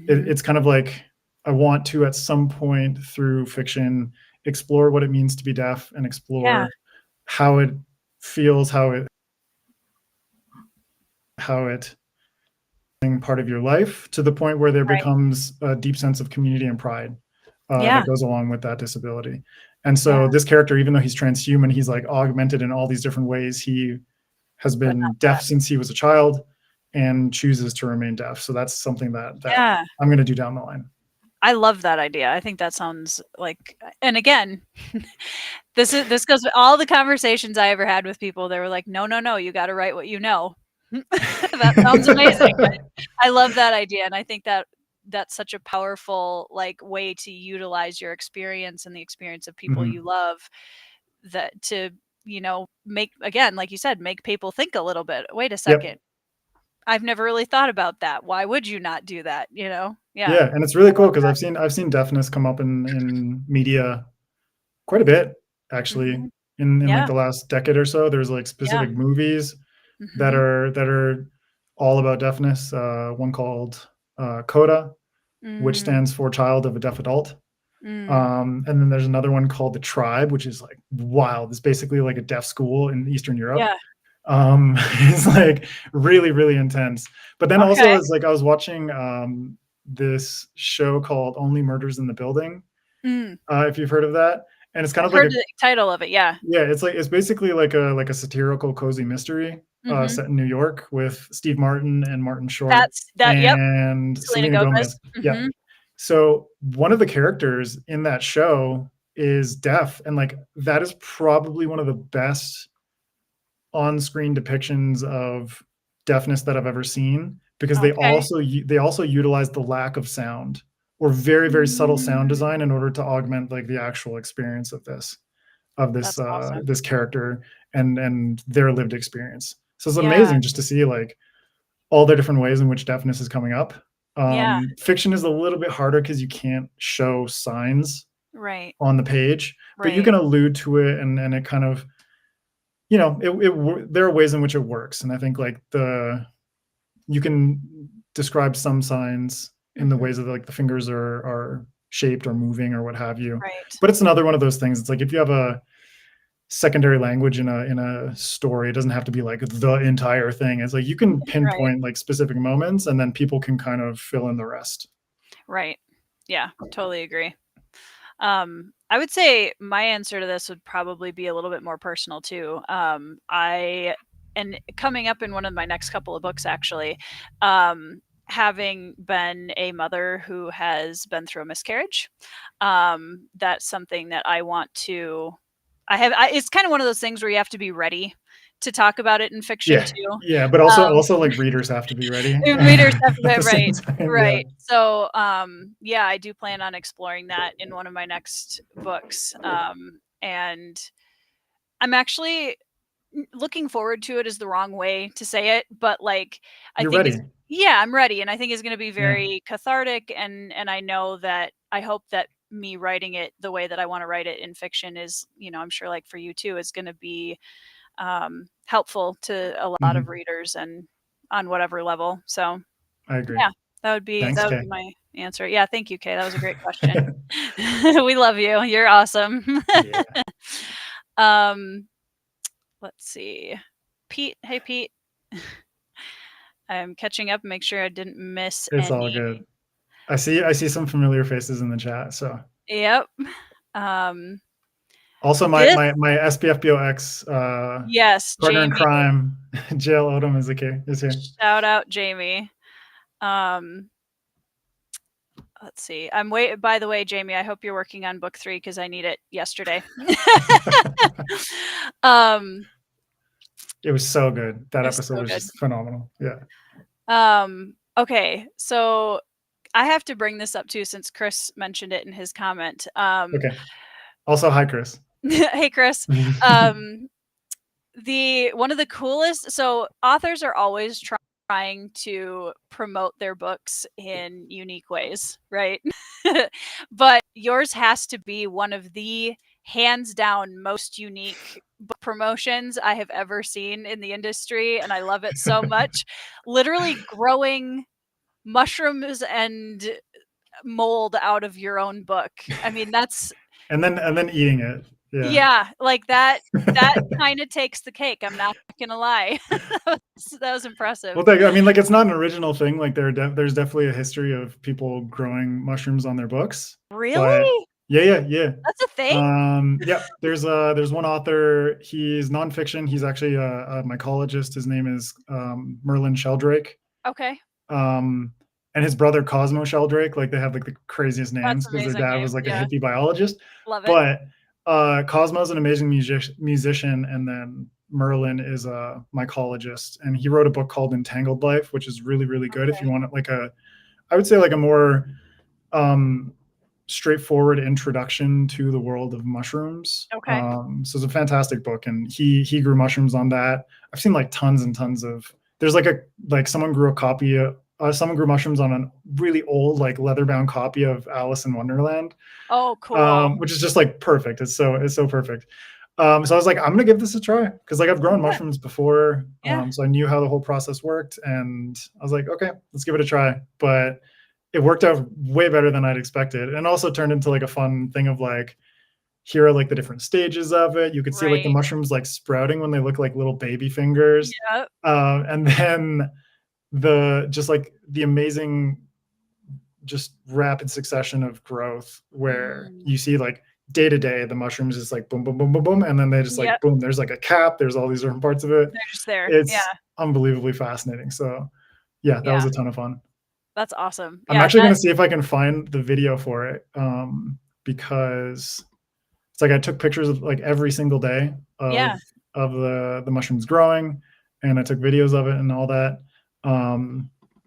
It's kind of like I want to, at some point through fiction, explore what it means to be deaf and explore how it feels, how it part of your life to the point where there Right. becomes a deep sense of community and pride Yeah. that goes along with that disability. And Yeah. so this character, even though he's transhuman, he's like augmented in all these different ways. He has But not been deaf that. since he was a child and chooses to remain deaf. So that's something that Yeah. I'm going to do down the line. I love that idea. I think that sounds like, and again, this goes with all the conversations I ever had with people. They were like, no, no, no, you got to write what you know. That sounds amazing. I love that idea. And I think that that's such a powerful like way to utilize your experience and the experience of people Mhm. you love, that to, you know, make, again, like you said, make people think a little bit. Wait a second. Yep. I've never really thought about that. Why would you not do that? You know? Yeah. Yeah, and it's really I cool love because that. I've seen deafness come up in media quite a bit actually Mhm. in like Yeah. the last decade or so. There's like Yeah. specific movies that Mhm. are all about deafness. One called CODA, which Mm. stands for Child of a Deaf Adult. Mm. And then there's another one called The Tribe, which is like wild. It's basically like a deaf school in Eastern Europe. Yeah. It's like really, really intense. But then also Okay. it's like I was watching this show called Only Murders in the Building, Mm. if you've heard of that. And it's kind I've of like heard a the title of it. Yeah. yeah, it's basically like a satirical cozy mystery Mhm. set in New York with Steve Martin and Martin Short That's that. Yep. and Selena Selena Gomez. Gomez. Yeah. Mhm. So one of the characters in that show is deaf, and like that is probably one of the best on-screen depictions of deafness that I've ever seen because Okay. they also utilize the lack of sound or very, very subtle sound Mm. design in order to augment like the actual experience of That's awesome. this character and their lived experience. So it's Yeah. amazing just to see like all the different ways in which deafness is coming up. Yeah. Fiction is a little bit harder because you can't show signs Right. on the page, but you Right. can allude to it and it kind of, you know, there are ways in which it works. And I think like you can describe some signs in the Mhm. ways that like the fingers are shaped or moving or what have you. Right. But it's another one of those things. It's like if you have a secondary language in a story, it doesn't have to be like the entire thing. It's like you can Right. pinpoint like specific moments and then people can kind of fill in the rest. Right. Yeah. Totally agree. I would say my answer to this would probably be a little bit more personal too. I and coming up in one of my next couple of books actually, having been a mother who has been through a miscarriage, that's something that I want to. It's kind of one of those things where you have to be ready to talk about it in fiction Yeah. too. Yeah, but also like readers have to be ready Readers have to at be the same right, time. Yeah. right. So, yeah, I do plan on exploring that in one of my next books, and I'm actually looking forward to it is the wrong way to say it, but, like, I You're think ready. it's yeah, I'm ready, and I think it's gonna be Yeah. very cathartic, and I know that I hope that me writing it the way that I wanna write it in fiction is, you know, I'm sure, like, for you too, is gonna be, helpful to a lot of Mhm. readers and on whatever level, so I agree. yeah, Thanks, that would be Kay. my answer. Yeah, thank you, Kay, that was a great question. We love you, you're awesome. Yeah, Um, let's see. Pete, hey, Pete. I'm catching up, make sure I didn't miss it's all any. good. I see some familiar faces in the chat, so Yep. Um, also this my SPFBO X yes, partner in Jamie. crime, Jail Odom is here. Shout out Jamie. Um, let's see. By the way, Jamie, I hope you're working on book 3 because I need it yesterday. Um, It was so good. That it's episode so was good. just phenomenal. Yeah. Okay, so I have to bring this up too since Chris mentioned it in his comment. Okay. Also, hi, Chris. Hey, Chris. Um, the one of the coolest, so authors are always trying to promote their books in unique ways, right? But yours has to be one of the hands down most unique book promotions I have ever seen in the industry, and I love it so much. Literally growing mushrooms and mold out of your own book. I mean, that's And then eating it. Yeah. Yeah, like that kinda takes the cake, I'm not gonna lie. That was impressive. Well, I mean, like, it's not an original thing, like, there's definitely a history of people growing mushrooms on their books, but Really? yeah. That's a thing? Yeah, there's one author, he's nonfiction, he's actually a mycologist, his name is, Merlin Sheldrake, Okay. um, and his brother Cosmo Sheldrake, like, they have, like, the craziest That's names because their amazing dad name, was, like, a yeah. hippie biologist, Love it. but, Cosmo's an amazing musician, and then Merlin is a mycologist, and he wrote a book called Entangled Life, which is really, really good if you Okay. want, like, I would say, like, a more, um, straightforward introduction to the world of mushrooms. Okay. So it's a fantastic book, and he grew mushrooms on that. I've seen like tons and tons of. There's like someone grew a copy. Someone grew mushrooms on a really old like leather bound copy of Alice in Wonderland, Oh, cool. which is just like perfect. It's so perfect. So I was like, I'm gonna give this a try because like I've grown mushrooms before, Yeah. so I knew how the whole process worked, and I was like, okay, let's give it a try. But it worked out way better than I'd expected, and also turned into like a fun thing of like, here are like the different stages of it. You could see like the Right. mushrooms like sprouting when they look like little baby fingers, Yep. and then just like the amazing, just rapid succession of growth where Mm. you see like day to day the mushrooms just like boom boom boom boom boom, and then they just like Yep. boom. There's like a cap. There's all these different parts of it. They're just there. Yeah. It's unbelievably fascinating. So yeah, that was Yeah. a ton of fun. That's awesome. I'm Yeah, actually gonna see if I can find the video for it, because it's like I took pictures of like every single day yeah. of the mushrooms growing, and I took videos of it and all that,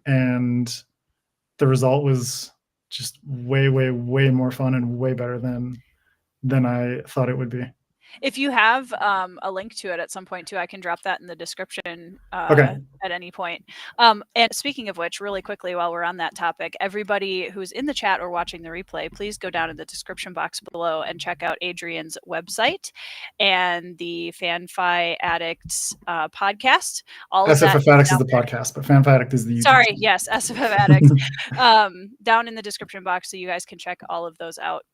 and the result was just way, way, way more fun and way better than I thought it would be. If you have a link to it at some point too, I can drop that in the description Okay. at any point. And speaking of which, really quickly, while we're on that topic, everybody who's in the chat or watching the replay, please go down in the description box below and check out Adrian's website and the FanFiAddict podcast. All of that SPFBO is the podcast, but FanFiAddict is the YouTube. Sorry, yes, SPFAddict. Down in the description box so you guys can check all of those out.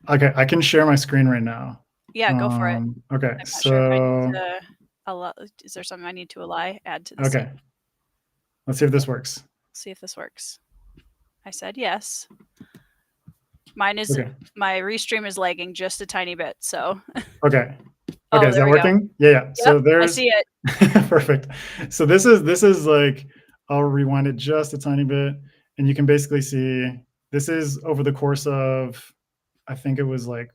Okay, I can share my screen right now. Yeah, go for it. Okay, I'm not so sure if I need to is there something I need to add to this? Okay. Let's see if this works. See if this works. I said yes. Mine is my restream is lagging just a tiny bit, so. Okay. Okay, is that working? Yeah. Yep, so I see it. Perfect. So this is like, I'll rewind it just a tiny bit, and you can basically see this is over the course of, I think it was like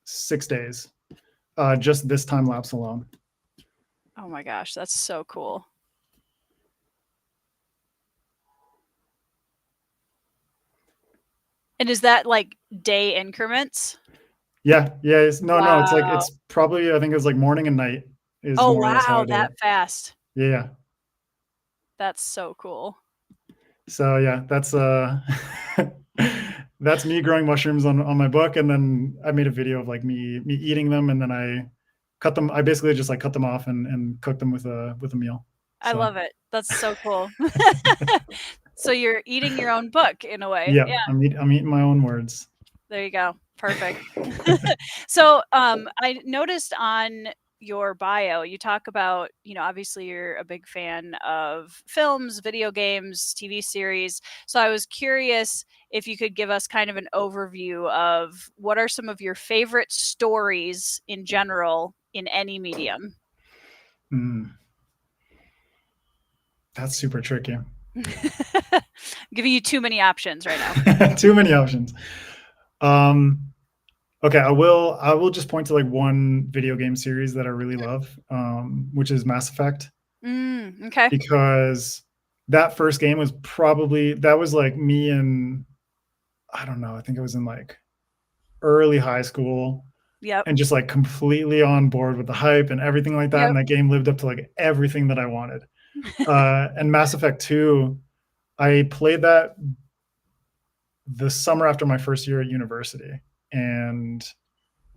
6 days, just this time lapse alone. Oh my gosh, that's so cool. And is that like day increments? Yeah. No, it's like, it's probably, I think it's like morning and night is oh more or less how I wow, do that it. fast. Yeah. That's so cool. So yeah, that's me growing mushrooms on my book, and then I made a video of like me eating them, and then I cut them. I basically just like cut them off and cooked them with a meal. I love it. That's so cool. So you're eating your own book in a way. Yeah. I'm eating my own words. There you go. Perfect. So I noticed on your bio, you talk about, obviously you're a big fan of films, video games, TV series. So I was curious if you could give us kind of an overview of what are some of your favorite stories in general in any medium. That's super tricky. I'm giving you too many options right now. Too many options. Okay, I will just point to like one video game series that I really love, which is Mass Effect. Okay. Because that first game was that was like me in, I don't know, I think I was in like early high school. Yep. And just like completely on board with the hype and everything like that. Yep. And that game lived up to like everything that I wanted. And Mass Effect 2, I played that the summer after my first year at university, and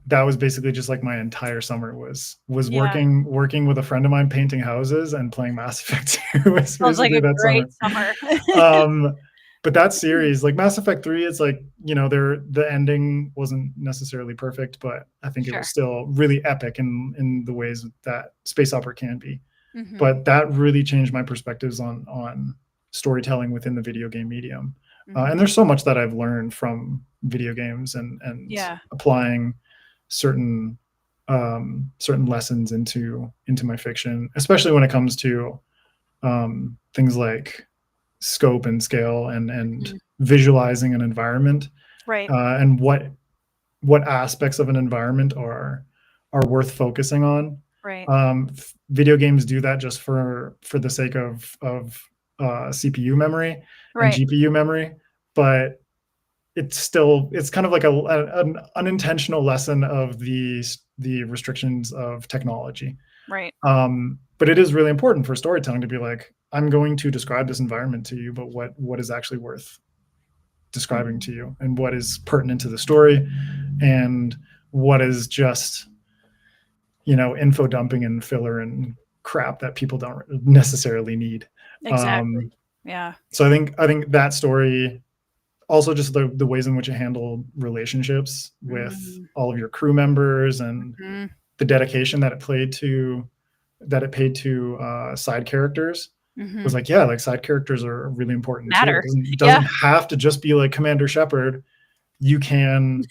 that was basically just like my entire summer was working with a friend of mine painting houses and playing Mass Effect 2. Sounds like a great summer. But that series, like Mass Effect 3, it's like, you know, the ending wasn't necessarily perfect, but I think it was still really epic in the ways that space opera can be. But that really changed my perspectives on storytelling within the video game medium. And there's so much that I've learned from video games and applying certain lessons into my fiction, especially when it comes to things like scope and scale and visualizing an environment, and what aspects of an environment are worth focusing on. Video games do that just for the sake of CPU memory and GPU memory, but it's kind of like an unintentional lesson of the restrictions of technology. But it is really important for storytelling to be like, I'm going to describe this environment to you, but what is actually worth describing to you, and what is pertinent to the story, and what is just, you know, info dumping and filler and crap that people don't necessarily need. Exactly. Yeah. So I think that story, also just the ways in which it handled relationships with all of your crew members, and the dedication that it paid to side characters, was like, yeah, like side characters are really important too. It doesn't have to just be like Commander Shepard. You can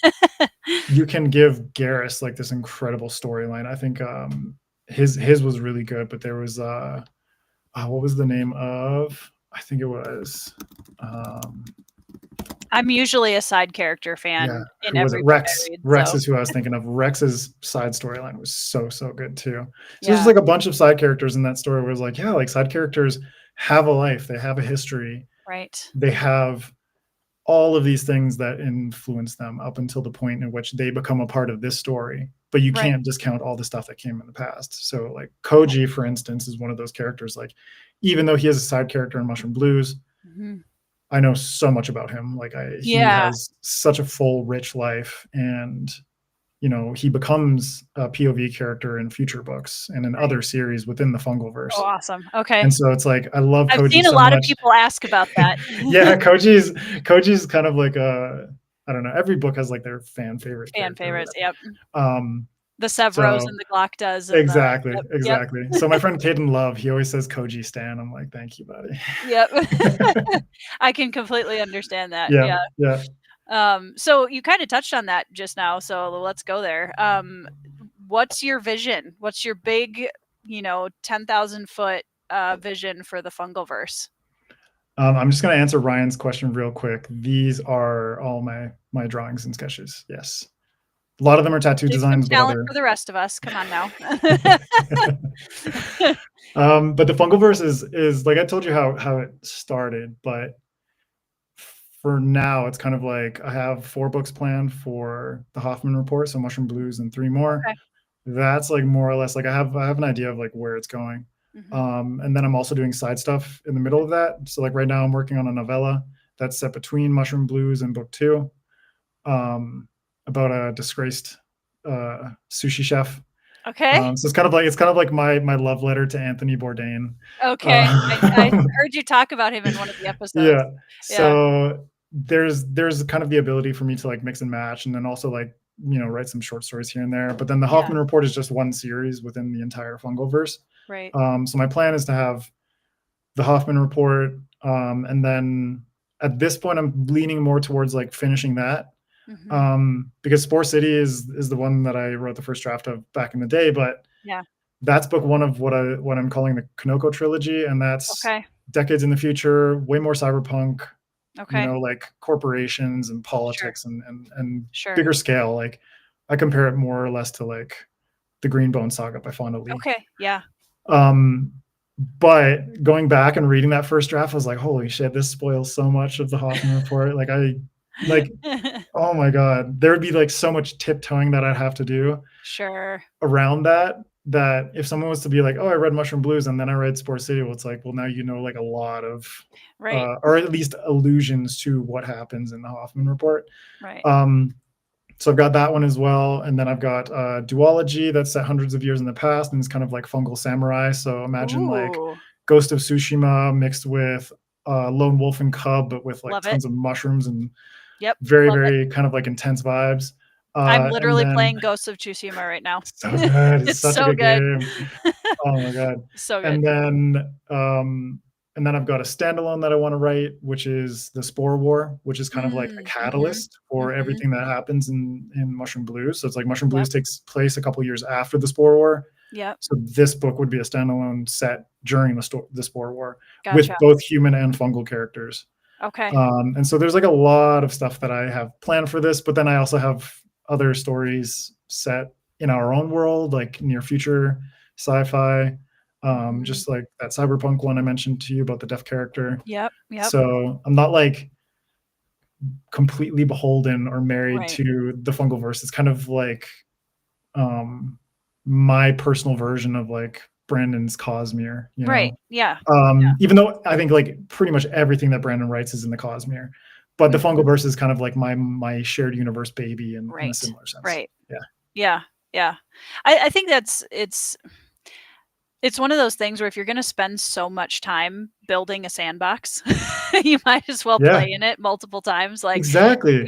give Garrus like this incredible storyline. I think his was really good, but there was what was the name of? I think it was I'm usually a side character fan in every Rex. Rex is who I was thinking of. Rex's side storyline was so good too. So there's like a bunch of side characters in that story where it was like, yeah, like side characters have a life, they have a history, they have all of these things that influence them up until the point in which they become a part of this story. But you can't discount all the stuff that came in the past. So like Koji, for instance, is one of those characters. Like, even though he is a side character in Mushroom Blues, I know so much about him. Like he has such a full, rich life, and you know, he becomes a POV character in future books and in other series within the Fungalverse. Oh, awesome. Okay. And so it's like, I love Koji. I've seen a lot of people ask about that. Yeah, Koji's kind of like I don't know. Every book has like their fan favorites. Yep. The Sevros and the Glockdas. Exactly. So my friend Caden Love, he always says Koji Stan. I'm like, thank you, buddy. Yep. I can completely understand that. Yeah. So you kind of touched on that just now, so let's go there. What's your vision? What's your big, 10,000 foot vision for the Fungalverse? I'm just going to answer Ryan's question real quick. These are all my drawings and sketches. Yes. A lot of them are tattoo designs. Talent for the rest of us. Come on now. But the Fungalverse is like I told you how it started, but for now it's kind of like I have 4 books planned for the Hoffman Report, so Mushroom Blues and 3 more. Okay. That's like more or less like I have an idea of like where it's going. And then I'm also doing side stuff in the middle of that. So like right now I'm working on a novella that's set between Mushroom Blues and book 2. About a disgraced sushi chef. Okay. So it's kind of like my love letter to Anthony Bourdain. Okay. I heard you talk about him in one of the episodes. Yeah. So there's kind of the ability for me to like mix and match, and then also like, write some short stories here and there. But then the Hoffman Report is just one series within the entire Fungalverse. Right. So my plan is to have the Hoffman Report, and then at this point I'm leaning more towards like finishing that. Because Spore City is the one that I wrote the first draft of back in the day, but that's book 1 of what I'm calling the Kanoko trilogy, and that's decades in the future, way more cyberpunk, like corporations and politics and bigger scale. Like I compare it more or less to like the Greenbone Saga by Fonda Lee. Okay, yeah. But going back and reading that first draft, I was like, holy shit, this spoils so much of the Hoffman Report. Like oh my god, there would be like so much tiptoeing that I'd have to do around that if someone was to be like, oh, I read Mushroom Blues and then I read Spore City, well, it's like, well, now like a lot of or at least allusions to what happens in the Hoffman Report. So I've got that one as well, and then I've got Duology that's set hundreds of years in the past, and it's kind of like Fungal Samurai. So imagine like Ghost of Tsushima mixed with lone wolf and cub, but with like Love tons it. of mushrooms and Yep. very, Love it. very kind of like intense vibes. I'm And literally then playing Ghosts of Tsushima right now. so good. It's It's such a so good good. game. Oh my god. So And good. then I've got a standalone that I want to write, which is the Spore War, which is kind of like a Mhm. catalyst for Mhm. everything that happens in Mushroom Blues. So it's like Mushroom Yep. Blues takes place a couple years after the Spore War. Yep. So this book would be a standalone set during the Spore War with Gotcha. both human and fungal characters. Okay. And so there's like a lot of stuff that I have planned for this, but then I also have other stories set in our own world, like near future sci-fi, Mhm. just like that cyberpunk one I mentioned to you about the deaf character. Yep. Yep. So I'm not like completely beholden or married Right. to the fungal verse. It's kind of like um, my personal version of like Brandon's Cosmere, you Right. know? Yeah. Even though I think like pretty much everything that Brandon writes is in the Cosmere, but the Mhm. Fungalverse is kind of like my shared universe baby in a Right. similar sense. Right. Yeah. Yeah. Yeah. I think that's it's one of those things where if you're gonna spend so much time building a sandbox, you might as well Yeah. play in it multiple times, like, Exactly.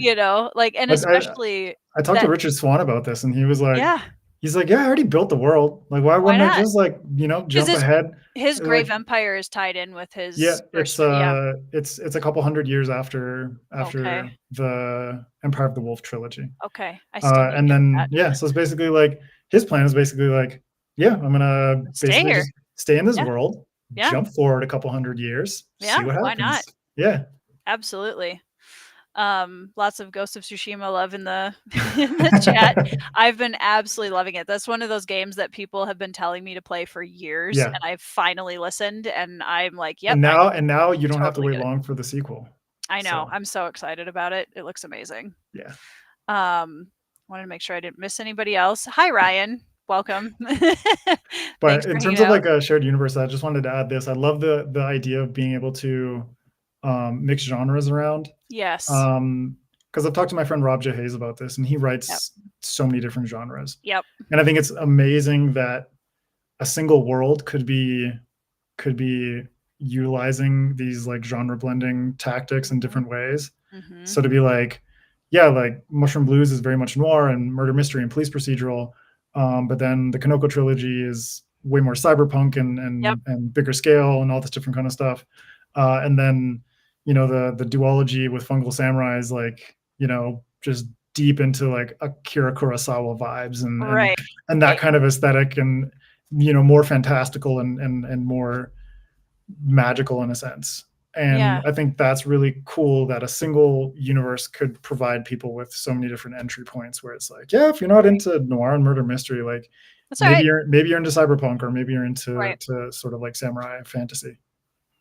like, and I I especially I talked to that. Richard Swan about this, and he was like, Yeah. he's like, "Yeah, I already built the world. Like, why Why wouldn't I not? just like, Because jump ahead?" his Like, Grave Empire is tied in with yeah, his it's first. Yeah. it's a couple hundred years Okay. after the Empire of the Wolf trilogy. Okay. I still need to And check then that. yeah, so it's basically like his plan is basically like, yeah, I'm gonna Stay basically here. just stay in this Yeah. world, Yeah. jump forward a couple hundred years, see Yeah. what Why not? happens. Yeah, Absolutely. Lots of Ghost of Tsushima love in the in the chat. I've been absolutely loving it. That's one of those games that people have been telling me to play for years, yeah. and I've finally listened, and I'm like, "Yep, And I now you don't have to totally wait get it." long for the sequel. I know. So I'm so excited about it. It looks amazing. yeah. Um, Wanted to make sure I didn't miss anybody else. Hi, Ryan. Welcome. But Thanks in for terms hanging of out. like a shared universe, I just wanted to add this. I love the idea of being able to mix genres around. Yes. Because I've talked to my friend Rob J. Hayes about this, and he Yep. writes so many different genres. Yep. And I think it's amazing that a single world could be utilizing these like genre blending tactics in Mhm. different ways. Mhm. So to be like, yeah, like Mushroom Blues is very much noir and murder mystery and police procedural, but then the Kanoko trilogy is way more cyberpunk and Yep. bigger scale and all this different kind of stuff. And then the duology with Fungal Samurai is like just deep into like Akira Kurosawa vibes Right. and that kind of aesthetic and more fantastical and more magical in a sense. And Yeah. I think that's really cool that a single universe could provide people with so many different entry points where it's like, yeah, if you're not Right. into noir and murder mystery, like That's all maybe right. you're into cyberpunk or maybe you're into Right. sort of like samurai fantasy.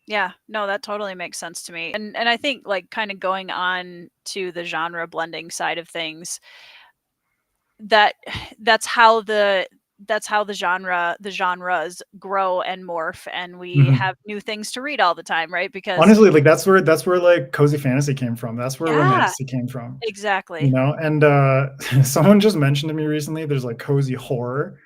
Yeah, no, that totally makes sense to me. And I think like kind of going on to the genre blending side of things, that that's how the genres grow and morph, and we Mhm. have new things to read all the time, right? Because Honestly, like that's where like cozy fantasy came from. That's where yeah, romantasy came from. exactly. And someone just mentioned to me recently there's like cozy horror.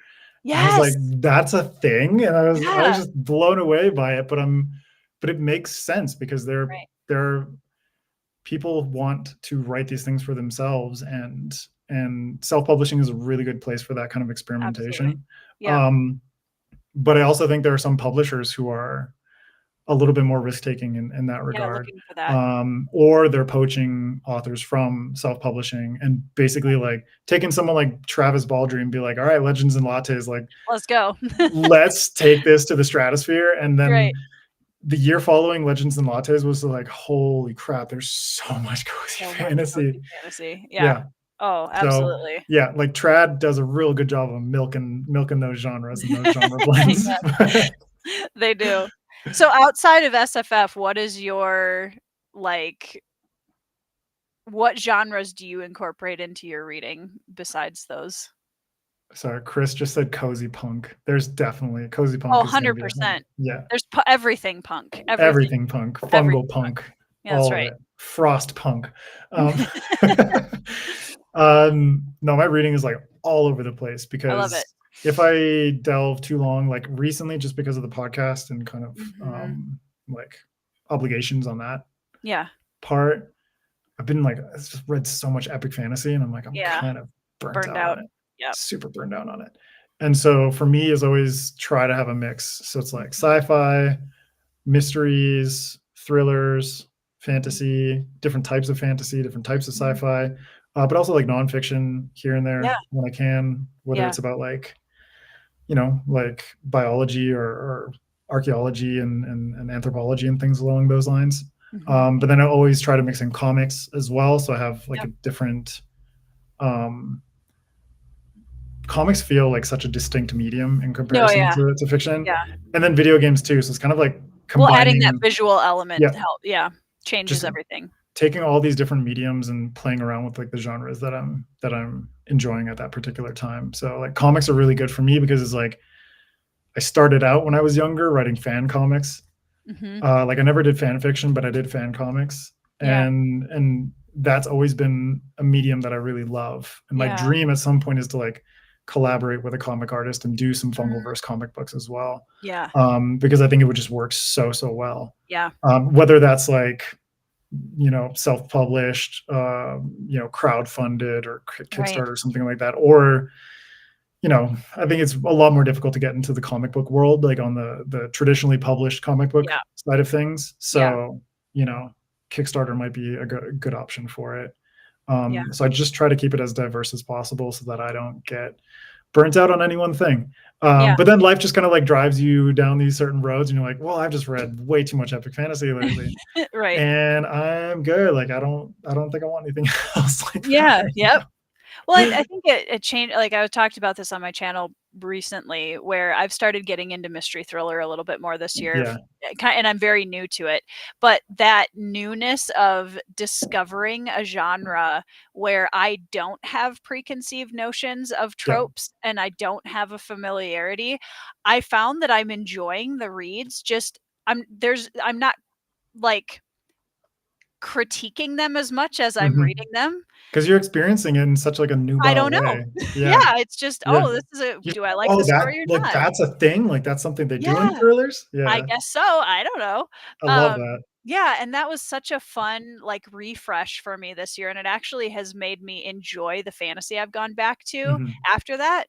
And I was like, Yes. that's a thing. And I was Yeah. just blown away by it. But it makes sense because Right. there people want to write these things for themselves and self-publishing is a really good place for that kind of Absolutely. experimentation. Yeah. Um, but I also think there are some publishers who are a little bit more risk taking in that Yeah, regard. looking for that. Or they're poaching authors from self-publishing and basically like taking someone like Travis Baldry and be like, all right, Legends and Lattes, like Let's go. let's take this to the stratosphere. And then Right. the year following Legends and Lattes was like, holy crap, there's so much cozy So much fantasy. cozy fantasy. Yeah. Yeah. Oh, So absolutely. yeah, like Trad does a real good job of milking those genres and those genre blends. They do. So outside of SFF, what is your like what genres do you incorporate into your reading besides those? Sorry, Chris just said cozy punk. There's definitely cozy Oh, punk is going to be a thing. 100%. Yeah. There's everything punk. Everything. Everything punk, fungal Everything punk. punk, Yeah, that's all of right. it. Frost punk. Um, no, my reading is like all over the place I love it. because if I delve too long, like recently, just because of the podcast and kind of Mhm. like obligations on that Yeah. part. I've been like, I've just read so much epic fantasy, and I'm like, I'm Yeah. kind of burnt Burned out on out. it, Yep. super burned out on it. And so for me, is always try to have a mix. So it's like Mhm. sci-fi, mysteries, thrillers, Mhm. fantasy, different types of fantasy, different types of Mhm. sci-fi, but also like nonfiction here and Yeah. there when I can, whether Yeah. it's about like, like biology or archaeology and anthropology and things along those lines. Mhm. But then I always try to mix in comics as well. So I have like Yep. a different, um, comics feel like such a distinct medium in No, comparison yeah. to fiction. Yeah. And then video games too. So it's kind of like Well, adding that combining, visual element yeah, help changes just everything. taking all these different mediums and playing around with like the genres that I'm enjoying at that particular time. So like comics are really good for me because it's like I started out when I was younger writing fan comics. Mhm. Like I never did fan fiction, but I did fan comics, Yeah. and that's always been a medium that I really love. And my Yeah. dream at some point is to like collaborate with a comic artist and do some Mm. Fungalverse comic books as well, Yeah. because I think it would just work so well. Yeah. Whether that's like self-published, crowd-funded or Right. Kickstarter or something like that, or I think it's a lot more difficult to get into the comic book world, like on the traditionally published comic book Yeah. side of things. Yeah. So, Kickstarter might be a good option for it. Yeah. So I just try to keep it as diverse as possible so that I don't get burnt out on any one thing. Yeah. But then life just kind of like drives you down these certain roads, and you're like, well, I've just read way too much epic fantasy lately, Right. and I'm good. Like I don't think I want anything else like that Yeah. right Yep. Well, I now. think it changed. Like I talked about this on my channel recently, where I've started getting into mystery thriller a little bit more this year, Yeah. and I'm very new to it. But that newness of discovering a genre where I don't have preconceived notions of Yeah. tropes and I don't have a familiarity, I found that I'm enjoying the reads. Just I'm not like critiquing them as much as I'm Mhm. reading them. 'Cause you're experiencing it in such, like, a I nubile don't know. way. Yeah, Yeah, it's just, yeah. "Oh, this is a You do I like oh, the that story or like, not?" that's a thing? Like, that's something they do in Yeah, thrillers? I Yeah, guess so, I don't know. I love that. Yeah, and that was such a fun, like, refresh for me this year, and it actually has made me enjoy the fantasy I've gone back to Mhm. after that.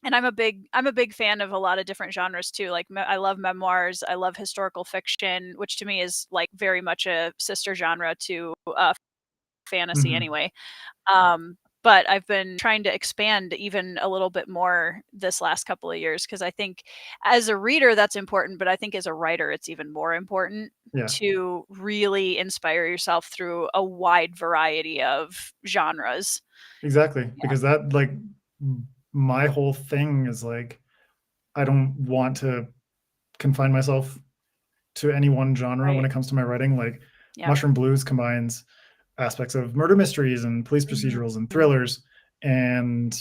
And I'm a big fan of a lot of different genres too, like, I love memoirs, I love historical fiction, which to me is, like, very much a sister genre to, fantasy Mhm. anyway. But I've been trying to expand even a little bit more this last couple of years because I think as a reader that's important, but I think as a writer it's even more important Yeah, to really inspire yourself through a wide variety of genres. exactly, Yeah. because that, like, my whole thing is, like, I don't want to confine myself to any one genre when Right. it comes to my writing. Like, Yeah. Mushroom Blues combines aspects of murder mysteries and police Mhm. procedurals and Mhm. thrillers, and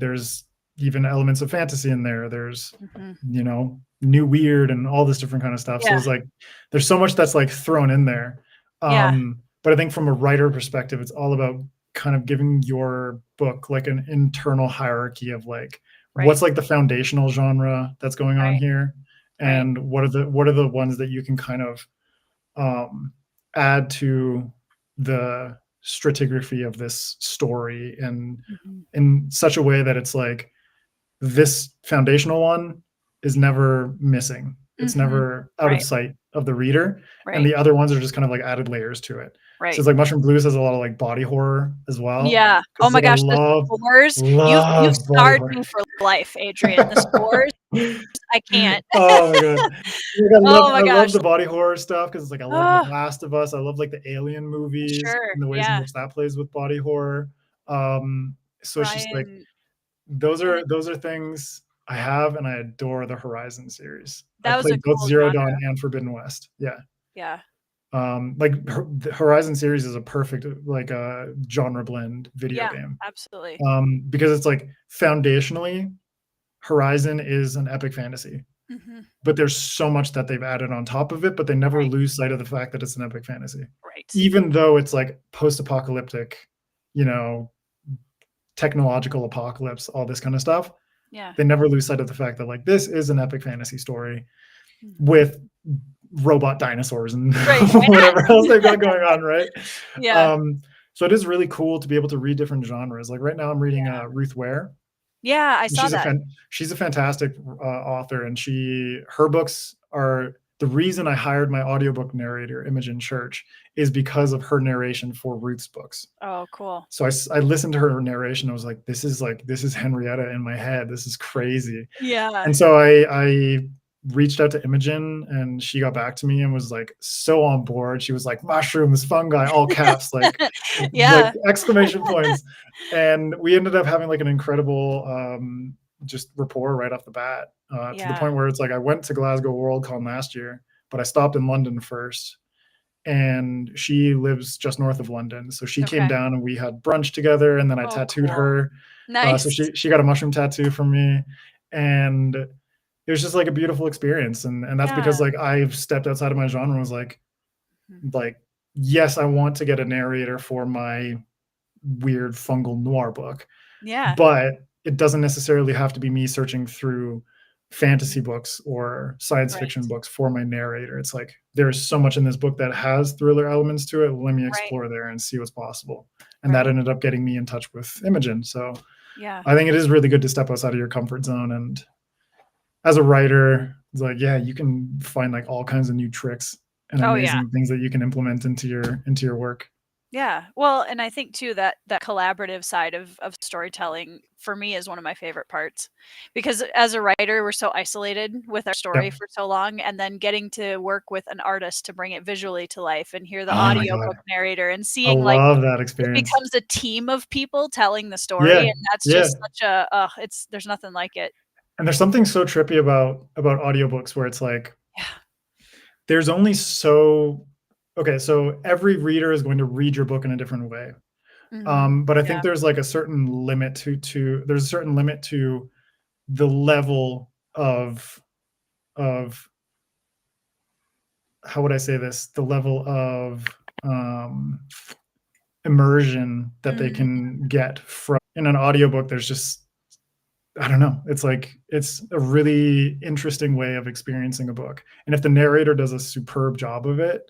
there's even elements of fantasy in there. There's Mhm. new weird and all this different kind of stuff. So Yeah. it's like there's so much that's like thrown in there. Yeah. But I think from a writer perspective, it's all about kind of giving your book like an internal hierarchy of like Right. what's like the foundational genre that's going on Right. here, Right. and what are the ones that you can kind of um, add to the stratigraphy of this story and Mhm. in such a way that it's like this foundational one is never missing. It's Mhm. never out of Right. sight of the reader, and Right. the other ones are just kind of like added layers to it. So Right. it's like Mushroom Blues has a lot of like body horror as well, Yeah. Oh because my like I gosh, the love scores, you've love body scarred horror. me for life, Adrian. The scores, I can't. Oh my god. Like, I love Oh my I love gosh. the body horror stuff because it's like I love The Oh, Last of Us. I love like the Alien movies sure. and the ways in Yeah. which that plays with body horror. So it's just like Brian those and are those are things I have, and I adore the Horizon series. I that was a played both cool Zero Dawn genre. and Forbidden West. Yeah. Yeah. The Horizon series is a perfect like genre blend video Yeah, game. absolutely. Because it's like foundationally Horizon is an epic fantasy, Mhm. but there's so much that they've added on top of it, but they never Right. lose sight of the fact that it's an epic fantasy. Right. Even though it's like post-apocalyptic, you know, technological apocalypse, all this kind of stuff, Yeah. they never lose sight of the fact that like this is an epic fantasy story. with robot dinosaurs and Right, whatever else they've got going on, right? Yeah. So it is really cool to be able to read different genres. Like right now I'm reading Ruth Ware. Yeah, I saw that. She's a fantastic author, and her books are the reason I hired my audiobook narrator, Imogen Church, is because of her narration for Ruth's books. Oh, cool. So I listened to her narration. I was like, this is Henrietta in my head. This is crazy. Yeah. And so I reached out to Imogen, and she got back to me and was like so on board. She was like, mushrooms, fungi, all caps, like exclamation points. And we ended up having like an incredible just rapport right off the bat, to the point where it's like I went to Glasgow Worldcon last year, but I stopped in London first. And she lives just north of London. So she came down and we had brunch together, and then I tattooed her. Nice. So she got a mushroom tattoo from me. And it was just like a beautiful experience. And that's because like I've stepped outside of my genre and was like, yes, I want to get a narrator for my weird fungal noir book. Yeah. But it doesn't necessarily have to be me searching through fantasy books or science fiction books for my narrator. It's like there's so much in this book that has thriller elements to it. Let me explore there and see what's possible. And that ended up getting me in touch with Imogen. So I think it is really good to step outside of your comfort zone. And as a writer, it's like, you can find like all kinds of new tricks and amazing things that you can implement into your work. Yeah. Well, and I think too that collaborative side of storytelling for me is one of my favorite parts, because as a writer, we're so isolated with our story for so long, and then getting to work with an artist to bring it visually to life and hear the audiobook narrator and seeing like that experience. It becomes a team of people telling the story, and that's just such a there's nothing like it. And there's something so trippy about audiobooks where it's like there's only so every reader is going to read your book in a different way. But I think there's like a certain limit to the level of how would I say this? The level of immersion that they can get from in an audiobook. There's just, I don't know. It's like, it's a really interesting way of experiencing a book. And if the narrator does a superb job of it,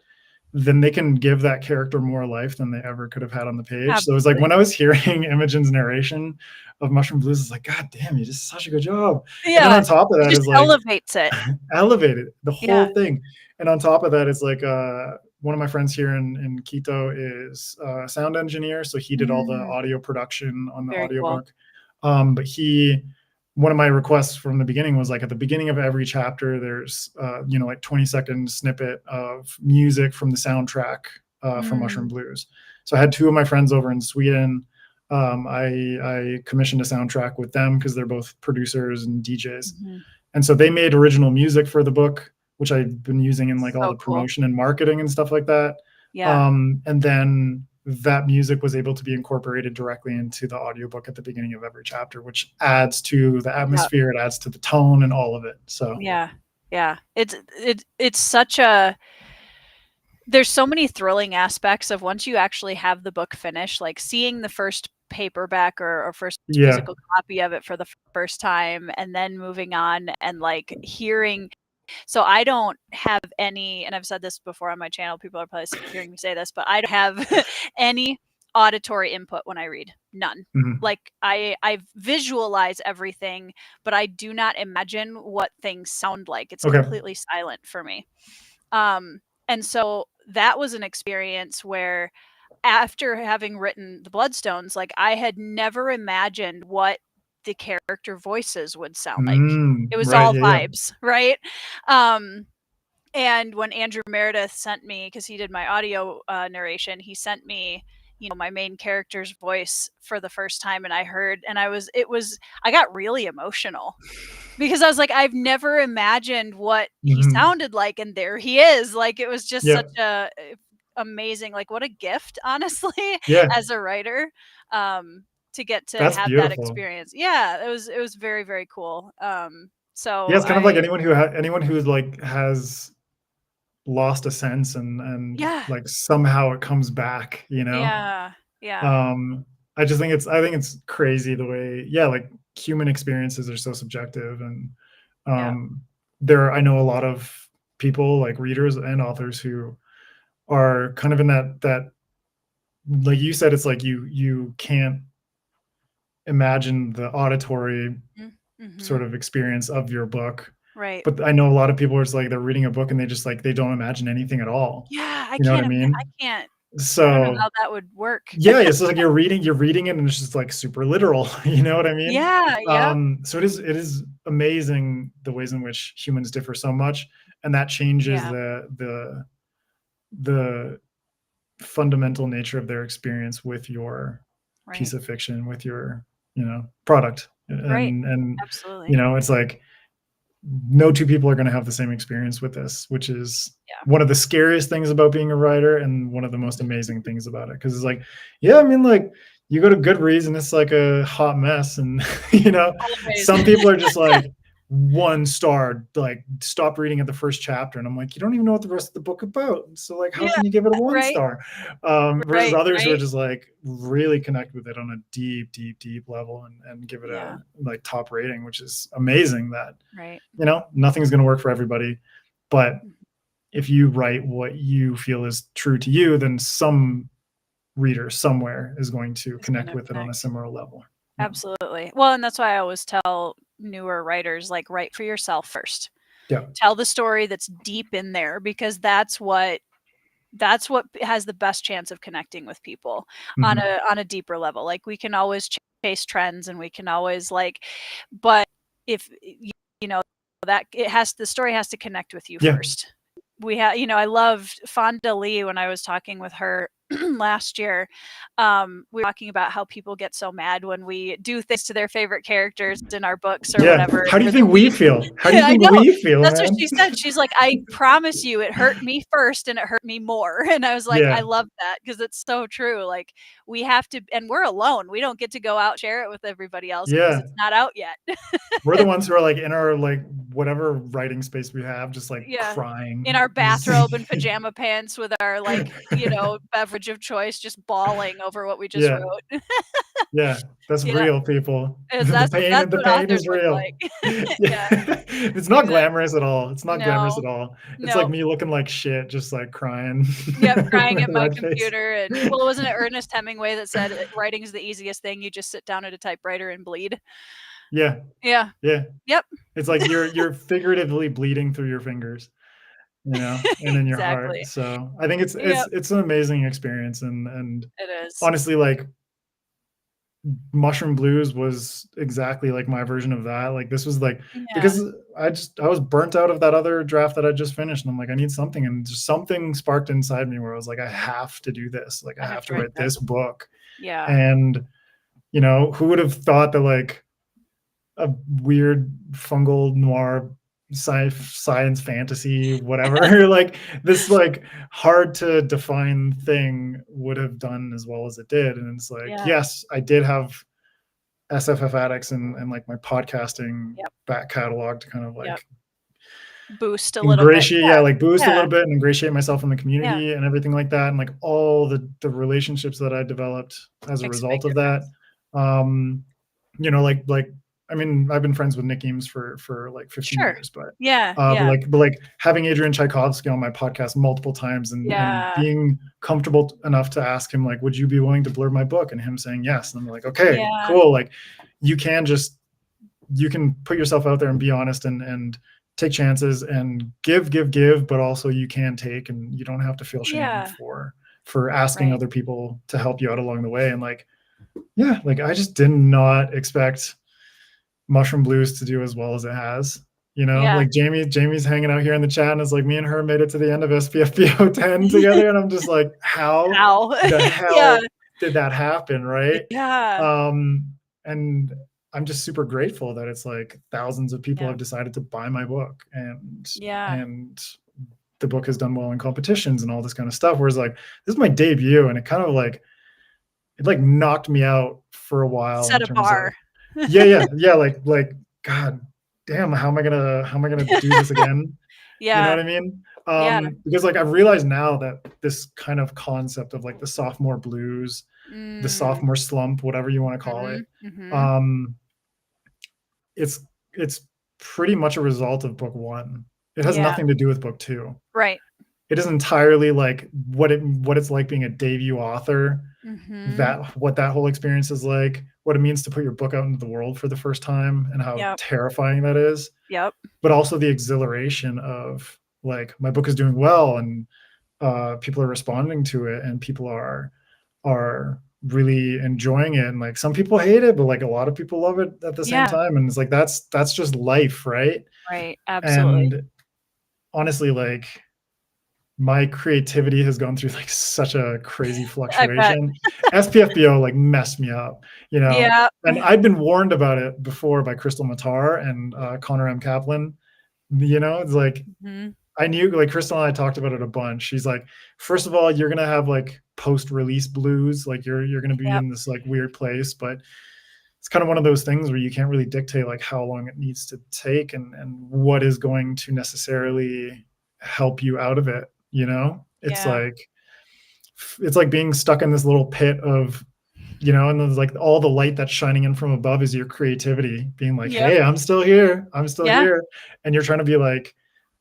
then they can give that character more life than they ever could have had on the page. Absolutely. So it was like when I was hearing Imogen's narration of Mushroom Blues, it's like, God damn, you did such a good job. Yeah. And on top of that is like elevates it. Elevated the whole thing. And on top of that, it's like one of my friends here in Quito is a sound engineer. So he did all the audio production on the audiobook. Cool. But one of my requests from the beginning was like at the beginning of every chapter, there's like 20-second snippet of music from the soundtrack from Mushroom Blues. So I had two of my friends over in Sweden. I commissioned a soundtrack with them because they're both producers and DJs. And so they made original music for the book, which I've been using in like all the promotion and marketing and stuff like that. Yeah. And then that music was able to be incorporated directly into the audiobook at the beginning of every chapter, which adds to the atmosphere, it adds to the tone and all of it. So yeah. It's such there's so many thrilling aspects of once you actually have the book finished, like seeing the first paperback or first physical copy of it for the first time, and then moving on and like hearing. So I don't have any, and I've said this before on my channel, people are probably sick of hearing me say this, but I don't have any auditory input when I read. None. Like I visualize everything, but I do not imagine what things sound like. It's completely silent for me. And so that was an experience where after having written the Bloodstones, like I had never imagined what the character voices would sound like. It was all vibes, right? And when Andrew Meredith sent me, because he did my audio narration, he sent me, my main character's voice for the first time, and I heard, and I got really emotional because I was like, I've never imagined what he sounded like, and there he is. Like it was just such a amazing, like what a gift, honestly, as a writer. To get to have that experience. Yeah, it was very, very cool. So it's kind of like anyone who like has lost a sense and like somehow it comes back, Yeah. I think it's crazy the way like human experiences are so subjective, and I know a lot of people, like readers and authors, who are kind of in that, like you said, it's like you can't imagine the auditory sort of experience of your book. Right. But I know a lot of people are just like, they're reading a book and they just like, they don't imagine anything at all. Yeah, I You know what I can't mean? I don't know So how that would work. yeah, it's like you're reading it and it's just like super literal. You know what I mean? Yeah, yep. So it is amazing the ways in which humans differ so much, and that changes Yeah. the fundamental nature of their experience with your piece Right. of fiction, with your, product. Right. And Absolutely. it's like no two people are going to have the same experience with this, which is Yeah. one of the scariest things about being a writer and one of the most amazing things about it. Because it's like, yeah, I mean, like you go to Goodreads and it's like a hot mess, and Always. some people are just like 1 star, like stop reading at the first chapter, and I'm like, you don't even know what the rest of the book about, so like how Yeah, can you give it a 1 right, star? Versus right, others who are right. just like really connect with it on a deep, deep, deep level, and give it Yeah. a like top rating, which is amazing. That Right. nothing's going to work for everybody, but Mhm. if you write what you feel is true to you, then some reader somewhere is going to It's connect gonna with it on a connect. similar level. Absolutely. Well, and that's why I always tell newer writers, like, write for yourself first. Yeah. Tell the story that's deep in there, because that's what has the best chance of connecting with people on Mhm. a deeper level. Like, we can always chase trends, and we can always but if that the story has to connect with you Yeah. first. I loved Fonda Lee when I was talking with her last year. We were talking about how people get so mad when we do things to their favorite characters in our books or Yeah. whatever. How do you For the think we feel? How do you I think know. we feel, That's what man? she said. She's like, "I promise you it hurt me first and it hurt me more." And I was like, "I Yeah. love that, because it's so true." Like, we have to, and we're alone. We don't get to go out share it with everybody else because Yeah. it's not out yet. We're the ones who are like in our like whatever writing space we have, just like Yeah. In crying. our bathrobe and pajama pants with our beverage of choice, just bawling over what we just Yeah. wrote. Yeah. That's Yeah. real, people. Is The that's the what pain authors is look real. like. Yeah, Yeah. It's not exactly. glamorous at all. It's not glamorous No. at all. It's like Nope. me looking like shit, just like crying. Yep, crying at my Red face. computer, and wasn't it Ernest Hemingway that said, "Writing is the easiest thing, you just sit down at a typewriter and bleed?" Yeah. Yeah. Yeah. Yep. It's like you're figuratively bleeding through your fingers, and in your heart. Exactly. So I think Yep. it's an amazing experience, and It is. honestly, like Mushroom Blues was exactly like my version of that. Like this was like, Yeah, because I was burnt out of that other draft that I just finished, and I'm like, I need something, and just something sparked inside me where I was like, I have to do this. Like I I have have to to write write this. this book. Yeah. And who would have thought that like a weird fungal noir science fantasy whatever like this like hard to define thing would have done as well as it did. And it's like, Yeah. yes, I did have SFF addicts and like my podcasting Yep. back catalog to kind of Yep. like Boost a little bit. ingratiate, yeah, like boost a Yeah. little bit and ingratiate myself in the Yeah. community and everything like that, and like all the relationships that I developed as a Makes a big result of that. difference. um like I mean, I've been friends with Nick Eames for like 15 Sure. years, but Yeah, yeah. like having Adrian Tchaikovsky on my podcast multiple times, and Yeah. being comfortable enough to ask him like, would you be willing to blur my book, and him saying yes, and I'm like, okay, Yeah. cool. Like you can put yourself out there and be honest, and take chances and give, but also you can take, and you don't have to feel shame Yeah. for asking Right. other people to help you out along the way. And like, yeah, like I just did not expect Mushroom Blues to do as well as it has. Yeah. Like Jamie's hanging out here in the chat, and it's like me and her made it to the end of SPFBO 10 together, and I'm just like, how How? the Yeah. hell did that happen, right? Yeah. And I'm just super grateful that it's like thousands of people Yeah. have decided to buy my book, and Yeah. and the book has done well in competitions and all this kind of stuff. Whereas like this is my debut, and it kind of like knocked me out for a while Set in a terms of bar. yeah, like God damn, how am I gonna do this again? You know Yeah. what I mean? Yeah. Because like I've realized now that this kind of concept of like the sophomore blues, the Mm. sophomore slump, whatever you want to call it, Mhm. Mhm. um, it's pretty much a result of book 1. It has Yeah. nothing to do with book 2. Right. It is entirely like what it's like being a debut author, Mhm. what that whole experience is like, what it means to put your book out into the world for the first time, and how Yep. terrifying that is. Yep. But also the exhilaration of like, my book is doing well, and people are responding to it, and people are really enjoying it, and like some people hate it, but like a lot of people love it at the same Yeah. time, and it's like that's just life, right? Right. Absolutely. And honestly, like, my creativity has gone through like such a crazy I bet. fluctuation. SPFBO like messed me up, you know, Yeah. and I'd been warned about it before by Crystal Matar and Connor M. Kaplan. You know, it's like, Mhm. I knew, like, Crystal and I talked about it a bunch. She's like, first of all, you're gonna have like post-release blues, like you're gonna be Yep. in this like weird place, but it's kind of one of those things where you can't really dictate like how long it needs to take, and what is going to necessarily help you out of it, you know? Yeah. It's like being stuck in this little pit of, you know, and there's like all the light that's shining in from above is your creativity being like, Yep. hey, I'm still here, I'm still Yeah. here. And you're trying to be like,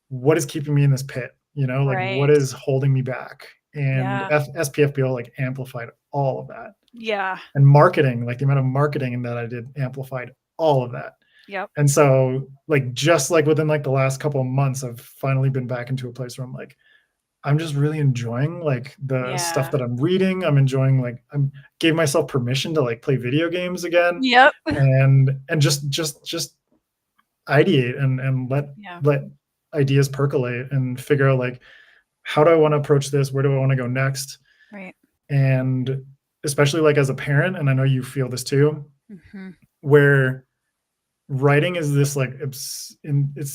what is keeping me in this pit? You know, like what Right. is holding me back? And Yeah. SPFBO like amplified all of that. Yeah. And marketing, like the amount of marketing that I did amplified all of that. Yep. And so like, just like within like the last couple of months, I've finally been back into a place where I'm like, I'm just really enjoying like the stuff Yeah. that I'm reading. I'm enjoying, like, I'm gave myself permission to like play video games again, Yep. and just ideate, and Yeah. let ideas percolate, and figure out like, how do I want to approach this? Where do I want to go next? Right. And especially like as a parent, and I know you feel this too, Mhm. where writing is this like it's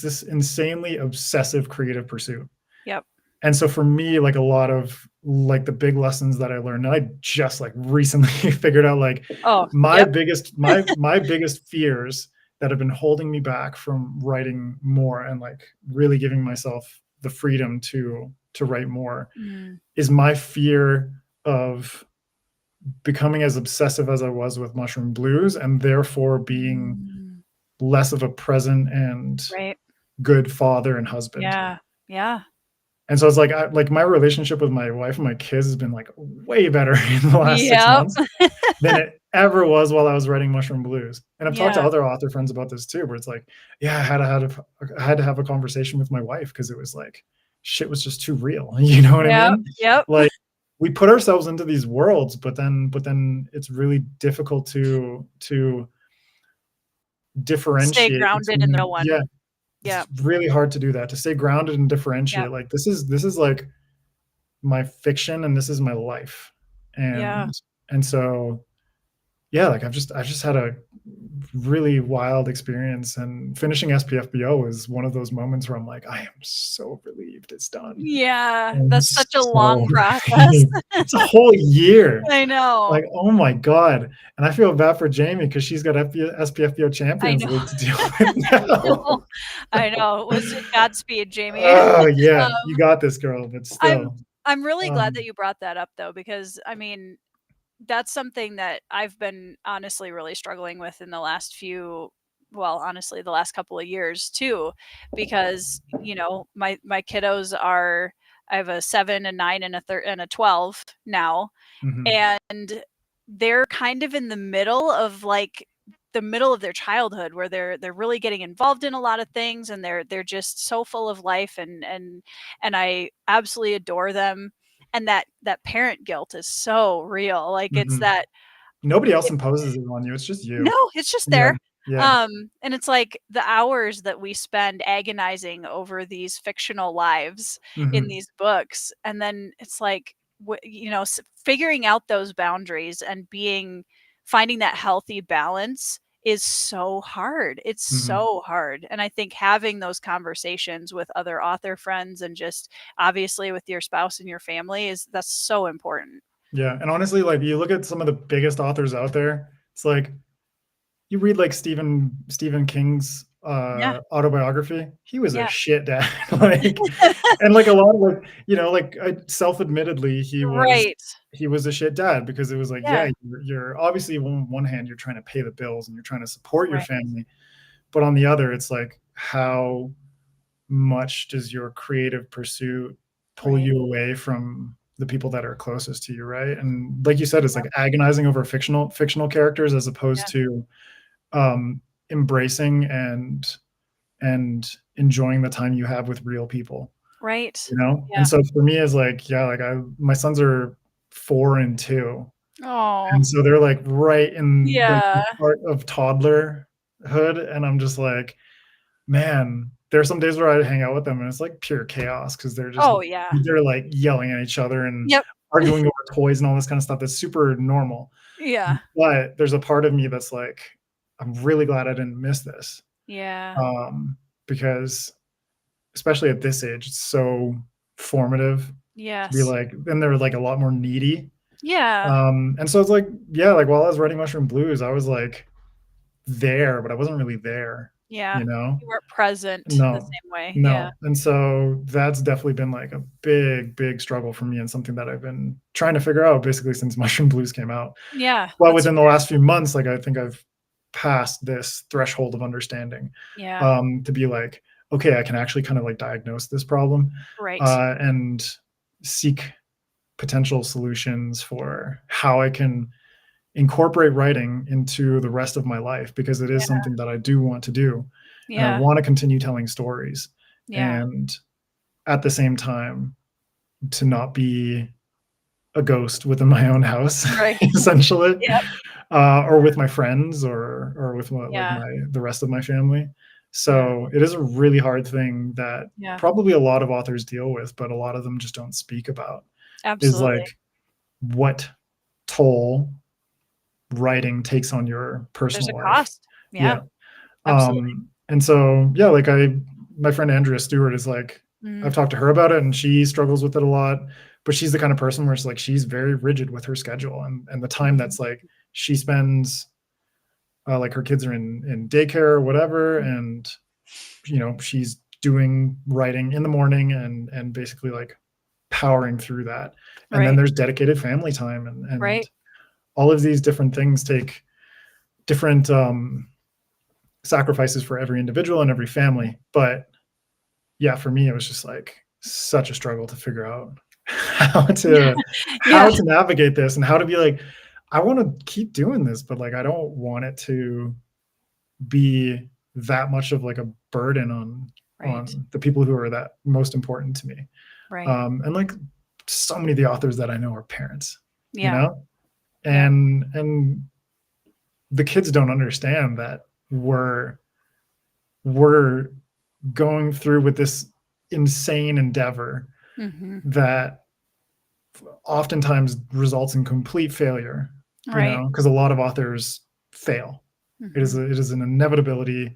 this insanely obsessive creative pursuit. Yep. And so for me, like a lot of like the big lessons that I learned, I just like recently figured out like Oh, yep. my biggest fears that have been holding me back from writing more, and like really giving myself the freedom to write more, Mm. is my fear of becoming as obsessive as I was with Mushroom Blues, and therefore being Mm. less of a present and Right. good father and husband. Yeah. Yeah. And so it's like, like my relationship with my wife and my kids has been like way better in the last 6 Yep. months than it ever was while I was writing Mushroom Blues. And I've talked to Yeah. other author friends about this too, where it's like, yeah, I had to have a conversation with my wife, because it was like, shit was just too real. You know what I Yep. mean? Yep. Like, we put ourselves into these worlds, but then it's really difficult to Stay differentiate grounded in the between, one. yeah, Yep. it's really hard to do that, to stay grounded and Yep. differentiate. Like, this is like my fiction, and this is my life. Yeah. And so, yeah, like I've just had a really wild experience, and finishing SPFBO is one of those moments where I'm like, I am so relieved it's done. Yeah. I'm That's such a so long process. relieved. It's a whole year. I know. Like, oh my God. And I feel bad for Jamie, because she's got SPFBO I Champions know. League to deal with I know. now. I know. Was Godspeed, Jamie. Oh yeah, Um, you got this, girl, but I'm still. I'm really glad that Um, you brought that up though, because I mean, that's something that I've been honestly really struggling with in the last few, well, honestly, the last couple of years too, because my kiddos are, I have a 7, a 9, and a 12 now, mhm, and they're kind of in the middle of like the middle of their childhood where they're really getting involved in a lot of things, and they're just so full of life, and I absolutely adore them, and that parent guilt is so real, like it's mhm. that Nobody else it, imposes it on you, it's just no, you. it's just Yeah, there. yeah, And it's like the hours that we spend agonizing over these fictional lives in mhm, these books, and then it's like, figuring out those boundaries and finding that healthy balance is so hard. It's mhm. so hard, and I think having those conversations with other author friends and just obviously with your spouse and your family that's so important. Yeah, and honestly, like, you look at some of the biggest authors out there, it's like, you read like Stephen King's Yeah, autobiography. He was a yeah. shit dad. Like, and like a lot of like, like, self-admittedly Right. he was a shit dad, because it was like, yeah, Yeah, you're obviously, on one hand you're trying to pay the bills and you're trying to support your right. family, but on the other it's like, how much does your creative pursuit pull Right. you away from the people that are closest to you, right? And like you said, it's like agonizing over fictional characters as opposed Yeah. to embracing and enjoying the time you have with real people, Right. you know? Yeah. And so for me, it's like, yeah, like my sons are 4 and 2. Oh. And so they're like right in like Yeah. the part of toddlerhood. And I'm just like, man, there are some days where I hang out with them and it's like pure chaos because Oh, yeah. they're like yelling at each other and Yep. arguing over toys and all this kind of stuff that's super normal. Yeah. But there's a part of me that's like, I'm really glad I didn't miss this. Yeah. Because especially at this age, it's so formative to be Yes. like, and they're like a lot more needy. Yeah. And so it's like, yeah, like while I was writing Mushroom Blues, I was like there, but I wasn't really there, Yeah. you know? You weren't present the No, same way. Yeah. no. And so that's definitely been like a big, big struggle for me and something that I've been trying to figure out basically since Mushroom Blues came out. Yeah. Well, That's within the last few months, like I think I've passed this threshold of understanding, yeah. to be like, okay, I can actually kind of like diagnose this problem, Right. and seek potential solutions for how I can incorporate writing into the rest of my life because it is Yeah. something that I do want to do. And I Yeah. want to continue telling stories. Yeah. And at the same time, to not be a ghost within my own house, Right. essentially, Yep. or with my friends or with like Yeah. the rest of my family. So it is a really hard thing that Yeah. probably a lot of authors deal with, but a lot of them just don't speak about. Is Absolutely. like what toll writing takes on your There's personal a life. cost. Yeah. Absolutely. And so, yeah, like my friend Andrea Stewart is like, I've talked to her about it and she struggles with it a lot, but she's the kind of person where it's like, she's very rigid with her schedule and the time that's like, she spends, like her kids are in daycare or whatever. And, you know, she's doing writing in the morning and basically like powering through that. And then there's dedicated family time and Right. all of these different things take different, sacrifices for every individual and every family. But yeah, for me, it was just like such a struggle to figure out how to navigate this and how to be like, I want to keep doing this, but like I don't want it to be that much of like a burden on the people who are that most important to me. Right. And like so many of the authors that I know are parents, Yeah. you know, and the kids don't understand that we're going through with this insane endeavor that oftentimes results in complete failure, you know, because a lot of authors fail. It is an inevitability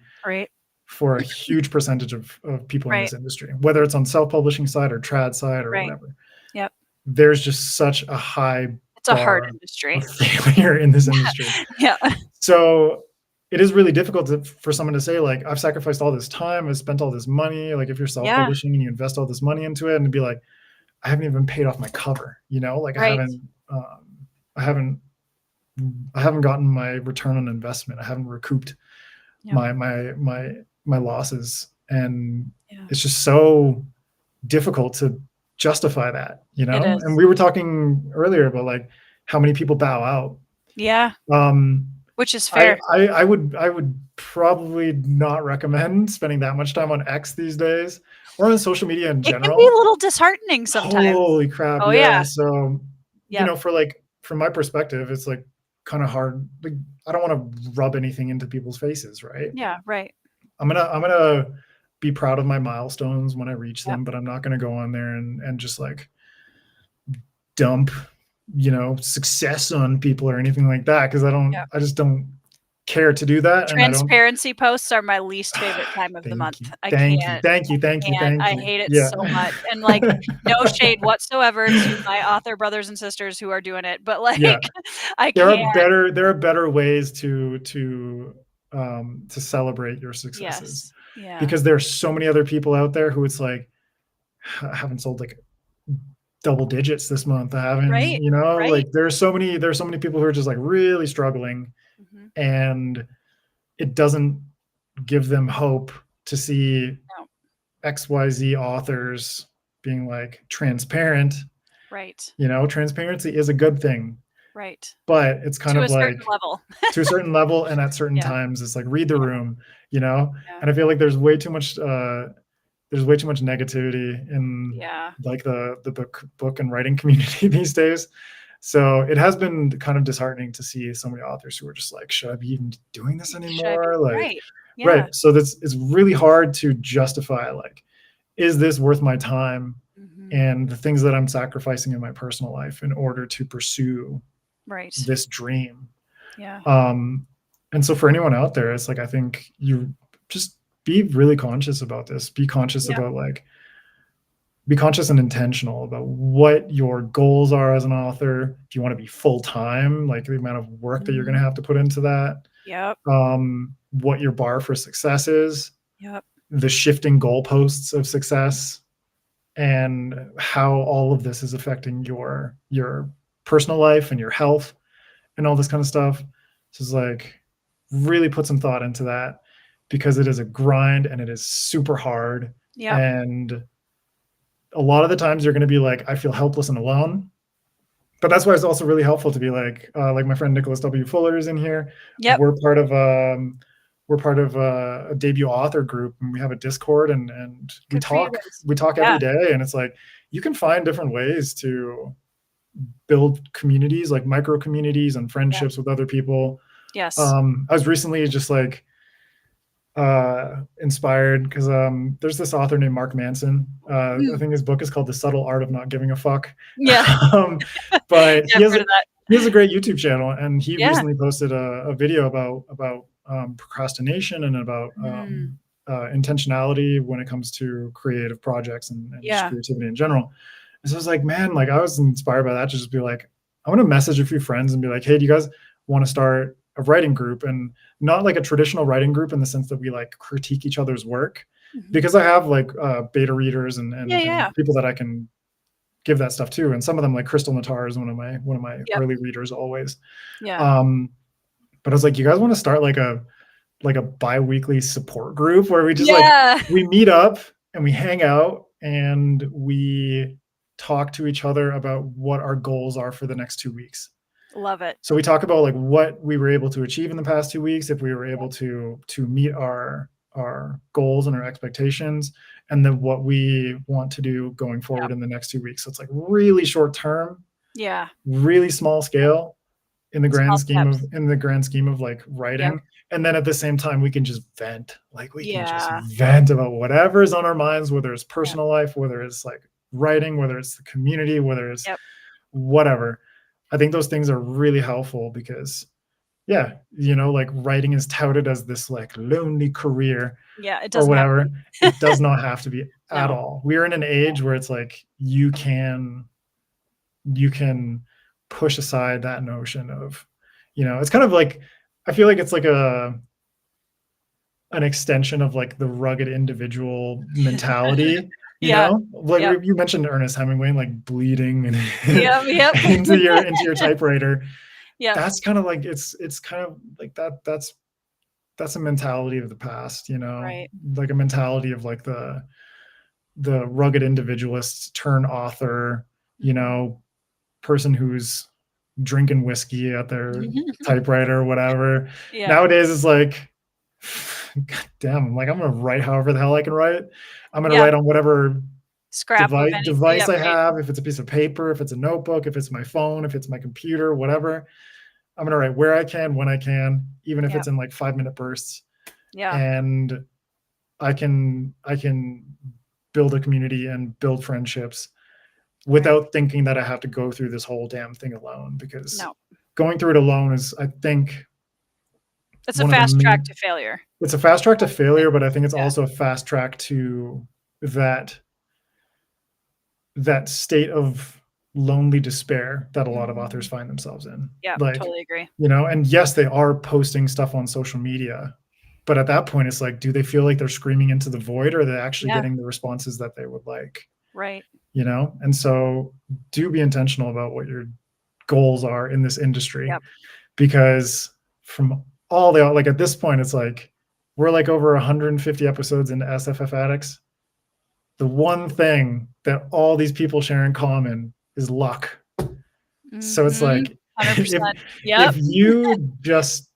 for a huge percentage of people in this industry, whether it's on self-publishing side or trad side or whatever. Yep. There's just such a high it's a hard industry of failure in this industry. Yeah. So it is really difficult for someone to say like, I've sacrificed all this time, I've spent all this money. Like if you're self-publishing and you invest all this money into it and be like, I haven't even paid off my cover, you know, like I haven't gotten my return on investment. I haven't recouped my losses. And it's just so difficult to justify that, you know? And we were talking earlier about like how many people bow out. Yeah. Which is fair. I would probably not recommend spending that much time on X these days or on social media in general. It can be a little disheartening sometimes. Holy crap. Oh, yeah. So, you know, from my perspective, it's like kind of hard. Like, I don't want to rub anything into people's faces, right? Yeah, right. I'm gonna be proud of my milestones when I reach them, but I'm not gonna go on there and just like dump, you know, success on people or anything like that because I just don't care to do that. Transparency posts are my least favorite time of the month. Thank you. I hate it so much. And like no shade whatsoever to my author brothers and sisters who are doing it, but like I can't. There are better ways to celebrate your successes. Yeah. Because there's so many other people out there who it's like, I haven't sold like double digits this month. I haven't, you know, like there's so many people who are just like really struggling and it doesn't give them hope to see No. XYZ authors being like transparent. Right. You know, transparency is a good thing. Right. But it's kind to of a certain like level. to a certain level, and at certain times it's like read the room, you know? And I feel like there's way too much negativity in like the book and writing community these days. So it has been kind of disheartening to see so many authors who are just like, should I be even doing this anymore? Like, right. So it's really hard to justify, like, is this worth my time and the things that I'm sacrificing in my personal life in order to pursue this dream? And so for anyone out there, it's like, I think you just be really conscious about this. Be conscious about like, be conscious and intentional about what your goals are as an author. If you want to be full-time, like the amount of work that you're going to have to put into that. What your bar for success is. The shifting goalposts of success, and how all of this is affecting your personal life and your health and all this kind of stuff. So it's like, really put some thought into that, because it is a grind and it is super hard. And a lot of the times you're going to be like, I feel helpless and alone. But that's why it's also really helpful to be like my friend Nicholas W. Fuller is in here. We're part of a debut author group, and we have a Discord, and we talk every day. And it's like, you can find different ways to build communities, like micro communities and friendships with other people. I was recently just like inspired because there's this author named Mark Manson. I think his book is called The Subtle Art of Not Giving a Fuck. But he has a great YouTube channel, and he recently posted a video about procrastination and about intentionality when it comes to creative projects and just creativity in general. And so I was like, man, like I was inspired by that to just be like, I want to message a few friends and be like, hey, do you guys want to start a writing group? And not like a traditional writing group in the sense that we like critique each other's work, because I have like beta readers and people that I can give that stuff to. And some of them, like Crystal Natar is one of my early readers always. But I was like, you guys want to start like a bi-weekly support group where we just like, we meet up and we hang out and we talk to each other about what our goals are for the next 2 weeks. Love it. So we talk about like what we were able to achieve in the past 2 weeks, if we were able to meet our goals and our expectations, and then what we want to do going forward in the next 2 weeks. So it's like really short term, really small scale in the grand scheme of like writing. And then at the same time, we can just vent. Like we can just vent about whatever's on our minds, whether it's personal life, whether it's like writing, whether it's the community, whether it's whatever. I think those things are really helpful because, you know, like writing is touted as this like lonely career or whatever. It does not have to be at all. We're in an age where it's like you can push aside that notion of, you know, it's kind of like, I feel like it's like an extension of like the rugged individual mentality. You know, like you mentioned Ernest Hemingway, like bleeding and into your typewriter. That's kind of like it's kind of like that's a mentality of the past, you know, like a mentality of like the rugged individualist turn author, you know, person who's drinking whiskey at their typewriter or whatever. Nowadays it's like, God damn, like I'm gonna write however the hell I can write. I'm gonna write on whatever device I have. If it's a piece of paper, if it's a notebook, if it's my phone, if it's my computer, whatever. I'm gonna write where I can, when I can, even if it's in like 5-minute bursts. And I can build a community and build friendships without thinking that I have to go through this whole damn thing alone, because going through it alone is, I think, it's a fast track to failure. It's a fast track to failure, but I think it's also a fast track to that state of lonely despair that a lot of authors find themselves in. Like, totally agree. You know, and yes, they are posting stuff on social media, but at that point it's like, do they feel like they're screaming into the void, or are they actually getting the responses that they would like? You know, and so do be intentional about what your goals are in this industry, because from all the, like at this point, it's like we're like over 150 episodes into SFF Addicts. The one thing that all these people share in common is luck. So it's like, 100%. if you just,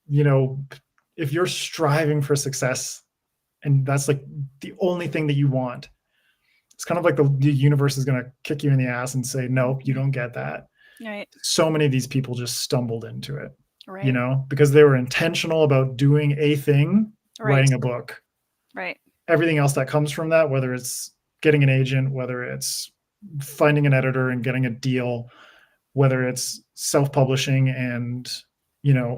if you're striving for success and that's like the only thing that you want, it's kind of like the universe is going to kick you in the ass and say, nope, you don't get that. Right. So many of these people just stumbled into it, right. Because they were intentional about doing a thing, writing a book. Right. Everything else that comes from that, whether it's getting an agent, whether it's finding an editor and getting a deal, whether it's self-publishing and,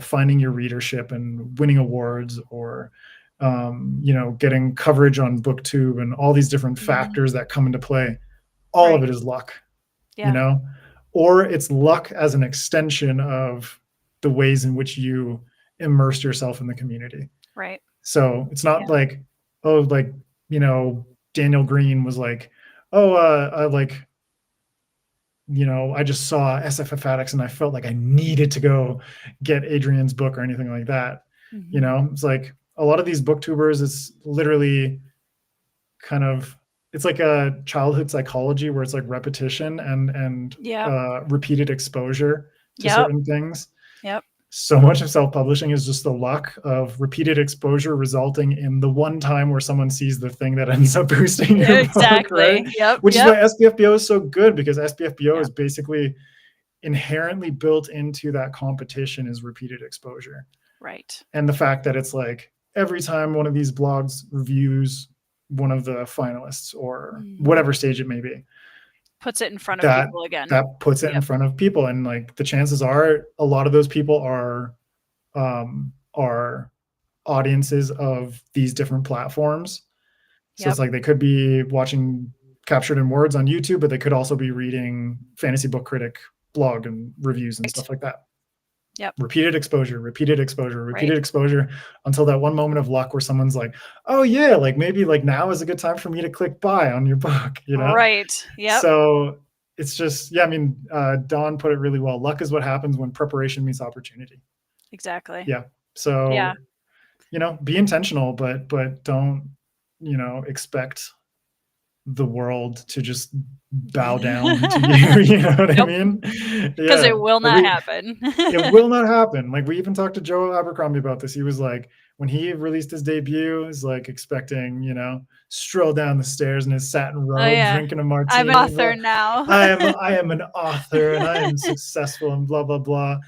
finding your readership and winning awards, or, getting coverage on BookTube and all these different factors that come into play. All of it is luck, or it's luck as an extension of the ways in which you immerse yourself in the community. Right. So it's not like, Daniel Green was like, I just saw SFF Addicts and I felt like I needed to go get Adrian's book or anything like that. It's like a lot of these booktubers, it's literally kind of, it's like a childhood psychology where it's like repetition and repeated exposure to certain things. So much of self-publishing is just the luck of repeated exposure resulting in the one time where someone sees the thing that ends up boosting your book, right? Which is why SPFBO is so good, because SPFBO is basically inherently built into that competition is repeated exposure. Right. And the fact that it's like every time one of these blogs reviews one of the finalists or whatever stage it may be, puts it in front of people again. That puts it in front of people. And like the chances are a lot of those people are audiences of these different platforms. So it's like they could be watching Captured in Words on YouTube, but they could also be reading Fantasy Book Critic blog and reviews and stuff like that. Repeated exposure until that one moment of luck where someone's like, oh yeah, like maybe like now is a good time for me to click buy on your book, Right. So it's just, Dawn put it really well. Luck is what happens when preparation meets opportunity. Exactly. So be intentional, but don't expect the world to just bow down to you. You know what I mean? Because it will not happen. It will not happen. Like we even talked to Joe Abercrombie about this. He was like, when he released his debut, he's like expecting, stroll down the stairs in his satin robe, drinking a martini. I'm an author now. I am an author and I am successful and blah, blah, blah.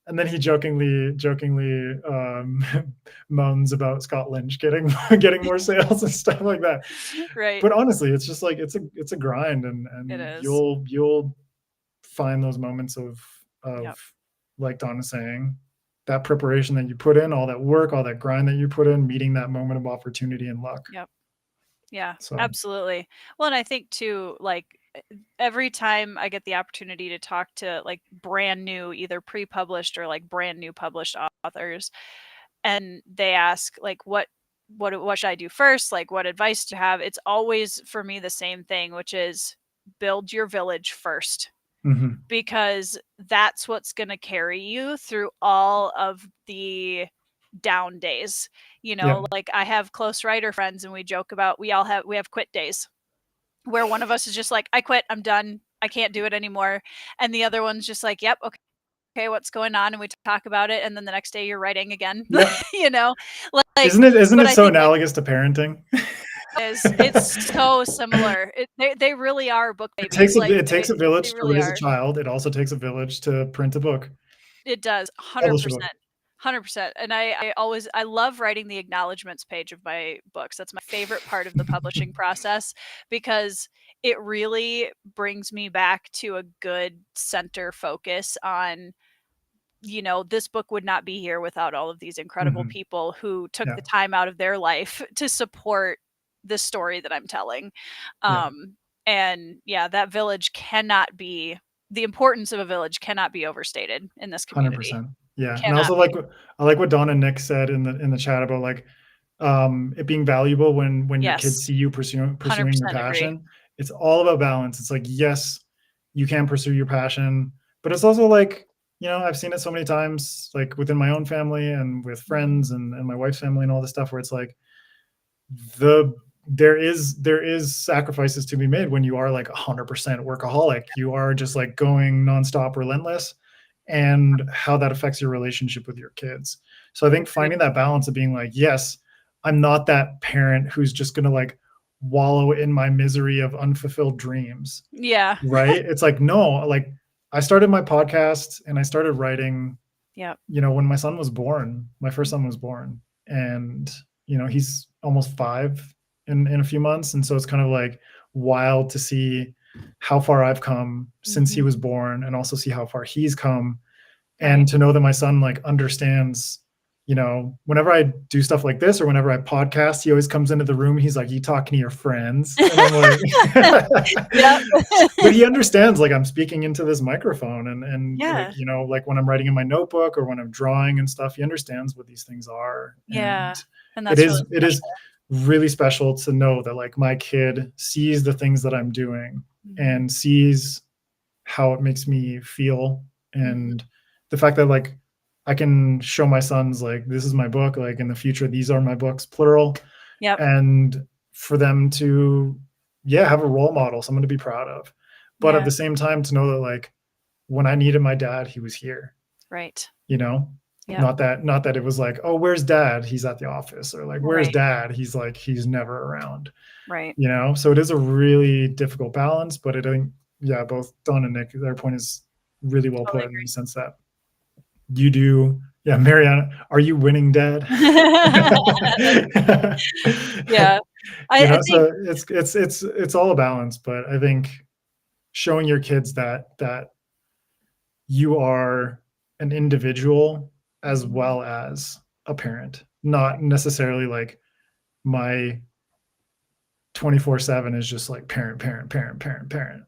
And then he jokingly moans about Scott Lynch getting more sales and stuff like that. Right. But honestly, it's just like it's a grind, and you'll find those moments of like Dawn is saying, that preparation that you put in, all that work, all that grind that you put in, meeting that moment of opportunity and luck. Yeah, absolutely. Well, and I think too, like every time I get the opportunity to talk to like brand new, either pre-published or like brand new published authors, and they ask like, what should I do first? Like, what advice do you have? It's always for me the same thing, which is build your village first. Because that's what's going to carry you through all of the down days. Like I have close writer friends and we joke about, we have quit days where one of us is just like, I quit, I'm done, I can't do it anymore. And the other one's just like, yep, okay, what's going on? And we talk about it. And then the next day you're writing again, like, isn't it so analogous to parenting? It's so similar. They really are book babies. It takes a village to raise a child. It also takes a village to print a book. It does, 100%. 100%. And I love writing the acknowledgments page of my books. That's my favorite part of the publishing process, because it really brings me back to a good center focus on, this book would not be here without all of these incredible people who took the time out of their life to support the story that I'm telling. And that village the importance of a village cannot be overstated in this community. 100%. Yeah. And also I like what Dawn and Nick said in the chat about like it being valuable when your kids see you pursuing your passion. Agree. It's all about balance. It's like, yes, you can pursue your passion, but it's also like, you know, I've seen it so many times, like within my own family and with friends and my wife's family and all this stuff, where it's like there is sacrifices to be made when you are like 100% workaholic. You are just like going nonstop, relentless, and how that affects your relationship with your kids. So I think finding that balance of being like, yes, I'm not that parent who's just gonna like wallow in my misery of unfulfilled dreams. Yeah. Right? It's like, no, like I started my podcast and I started writing, Yep. you know, when my son was born, my first son was born, and you know, he's almost 5 in a few months, and so it's kind of like wild to see how far I've come since he was born, and also see how far he's come, and to know that my son like understands, you know, whenever I do stuff like this or whenever I podcast, he always comes into the room. He's like, "You talking to your friends?" And I'm like, Yep. but he understands like I'm speaking into this microphone, and Yeah. like, you know, like when I'm writing in my notebook or when I'm drawing and stuff, he understands what these things are. Yeah. And it that's really is special. really special to know that like my kid sees the things that I'm doing and sees how it makes me feel, and the fact that like I can show my sons like, this is my book, like in the future these are my books, plural. Yep. And for them to have a role model, someone to be proud of, but at the same time to know that like when I needed my dad, he was here. Right. You know, Yep. not that it was like, oh, where's dad, he's at the office, or like, where's dad, he's like, he's never around. Right. You know, so it is a really difficult balance, but I think, yeah, both Don and Nick, their point is really well put in the sense that you do. Yeah, Mariana, are you winning, Dad? Yeah, you know, I think so it's all a balance, but I think showing your kids that you are an individual as well as a parent, not necessarily like my 24/7 is just like parent,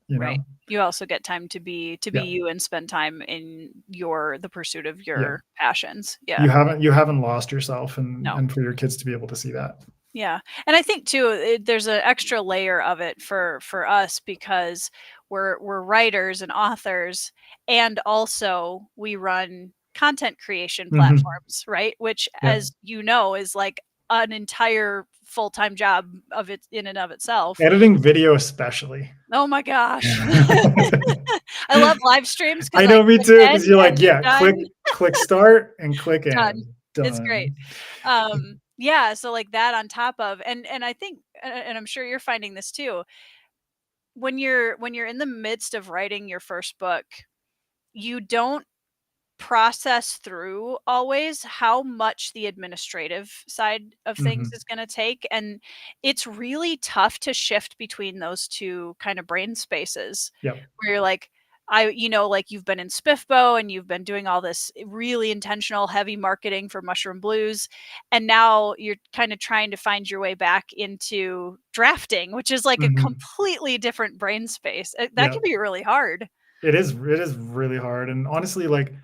you know? Right. You also get time to be Yeah. you and spend time in the pursuit of Yeah. your passions. Yeah. You haven't lost yourself, No. and for your kids to be able to see that. Yeah. And I think too, there's an extra layer of it for us because we're writers and authors, and also we run content creation platforms, right? Which, Yeah. as you know, is like an entire full-time job of it in and of itself. Editing video especially. Oh my gosh. I love live streams 'cause I know, me click too, 'cause end you're and like, you're yeah, done. click start and click Done. end. It's great. Done. Yeah, so like that on top of and I think and I'm sure you're finding this too. When you're in the midst of writing your first book, you don't process through always how much the administrative side of things Mhm. is gonna take, and it's really tough to shift between those 2 kind of brain spaces Yep. where you're like, you know, like you've been in SPFBO and you've been doing all this really intentional heavy marketing for Mushroom Blues, and now you're kind of trying to find your way back into drafting, which is like a Mhm. completely different brain space. That can Yep. be really hard. It is really hard, and honestly, like,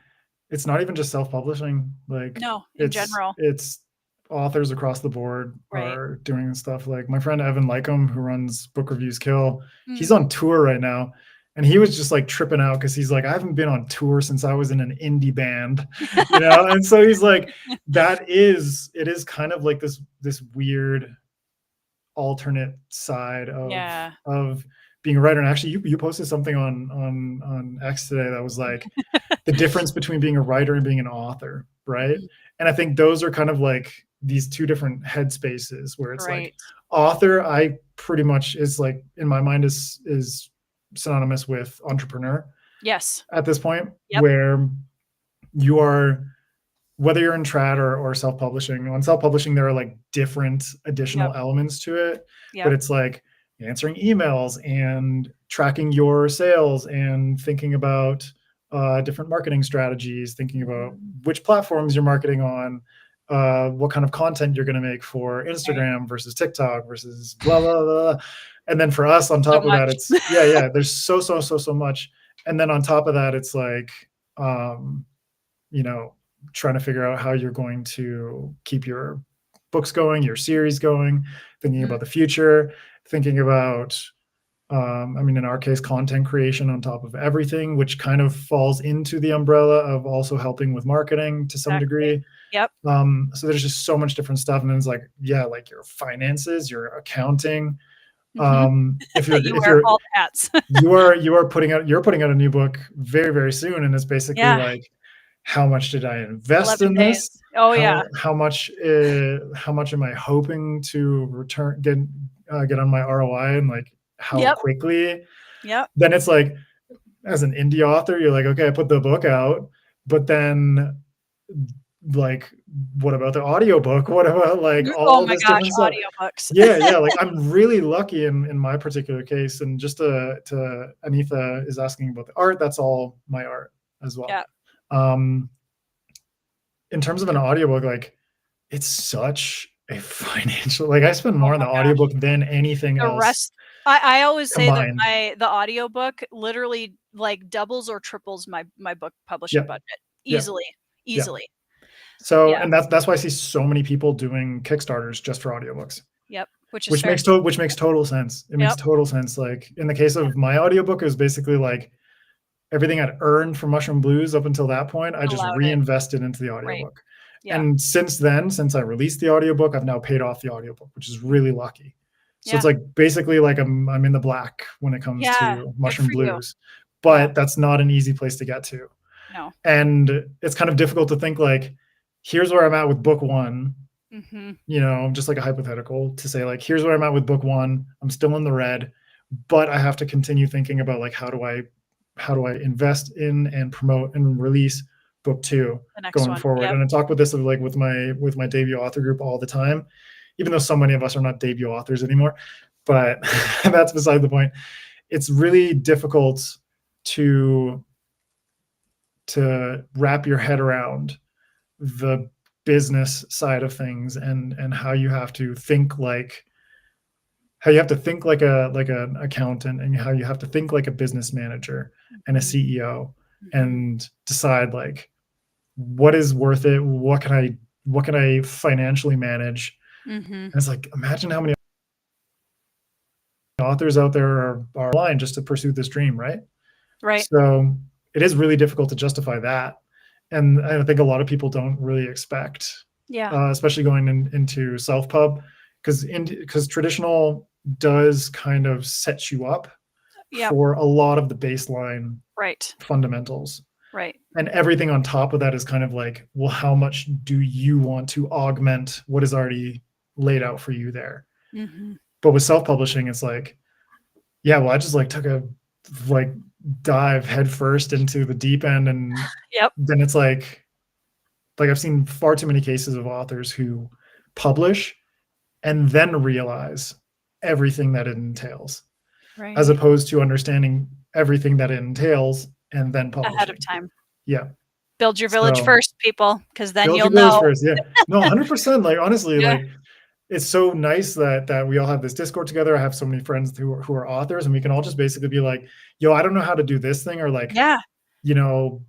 it's not even just self-publishing, like, No, in general. it's authors across the board Right. are doing stuff. Like, my friend Evan Lycombe, who runs Book Reviews Kill, he's Mm. on tour right now, and he was just, like, tripping out because he's like, "I haven't been on tour since I was in an indie band," you know? And so he's like, it is kind of like this weird alternate side Yeah. of being a writer. And actually, you posted something on X today that was like the difference between being a writer and being an author, right? And I think those are kind of like these 2 different headspaces where it's like Right. author, I pretty much is like in my mind is synonymous with entrepreneur Yes. at this point, Yep. where you are, whether you're in trad or self-publishing. On self-publishing, there are like different additional elements to it, but it's like answering emails and tracking your sales and thinking about different marketing strategies, thinking about which platforms you're marketing on, what kind of content you're going to make for Right. Instagram versus TikTok versus blah, blah, blah. And then for us, on So top of that, much. it's, there's so much. And then on top of that, it's like, you know, trying to figure out how you're going to keep your books going, your series going, thinking about the future, thinking about I mean, in our case, content creation on top of everything, which kind of falls into the umbrella of also helping with marketing to some Exactly. degree. Yep. So there's just so much different stuff. And then it's like, yeah, like your finances, your accounting. If you're, You if wear you're, all the hats. you're putting out a new book very, very soon. And it's basically Yeah. like, how much did I invest 11 in days. this? Oh, yeah. How much am I hoping to get on my ROI, and like how Yep. quickly? Yep. Then it's like, as an indie author, you're like, okay, I put the book out, but then like, what about the audiobook? What about like Oh all my this gosh, different stuff? audiobooks. Yeah, like I'm really lucky in my particular case. And just to Anitha is asking about the art, that's all my art as well. Yeah. In terms of an audiobook, like it's such a financial, like I spend Oh more on my the gosh. audiobook than anything The else rest I always say that combined. the audiobook literally like doubles or triples my book publishing Yeah. budget. Yeah. Easily. Yeah. Easily. So, Yeah. and that's why I see so many people doing Kickstarters just for audiobooks, Yep. Which is which fair. makes total sense. It makes Yep. total sense. Like in the case of my audiobook, it was basically like everything I'd earned from Mushroom Blues up until that point, I just Allowed it. reinvested into the Right. audiobook. Yeah. And since then, since I released the audiobook, I've now paid off the audiobook, which is really lucky. So it's Yeah. like basically like I'm in the black when it comes Yeah. to Good Mushroom for you. Blues, but that's not an easy place to get to. No. And it's kind of difficult to think like, here's where I'm at with book one, Mhm. you know, just like a hypothetical to say like, here's where I'm at with book one. I'm still in the red, but I have to continue thinking about like, how do I invest in and promote and release book two The next going one. forward? Yep. And I talk with this like with my debut author group all the time, even though so many of us are not debut authors anymore, but that's beside the point. It's really difficult to wrap your head around the business side of things, and how you have to think like an accountant, and how you have to think like a business manager and a CEO, and decide like what is worth it, what can I financially manage. And it's like, imagine how many authors out there are aligned just to pursue this dream, right? Right. So it is really difficult to justify that. And I think a lot of people don't really expect, especially going into self-pub, because traditional does kind of set you up for a lot of the baseline fundamentals. Right. And everything on top of that is kind of like, well, how much do you want to augment what is already laid out for you there? But with self-publishing, it's like, yeah, well, I just like took a like dive headfirst into the deep end, and then it's like I've seen far too many cases of authors who publish and then realize everything that it entails, as opposed to understanding everything that it entails and then publishing ahead of time. Yeah. Build your village first, people, because then you'll know. Build your village first. Yeah. No, 100%. Like honestly, like it's so nice that we all have this Discord together. I have so many friends who are authors, and we can all just basically be like, yo, I don't know how to do this thing, or like, you know,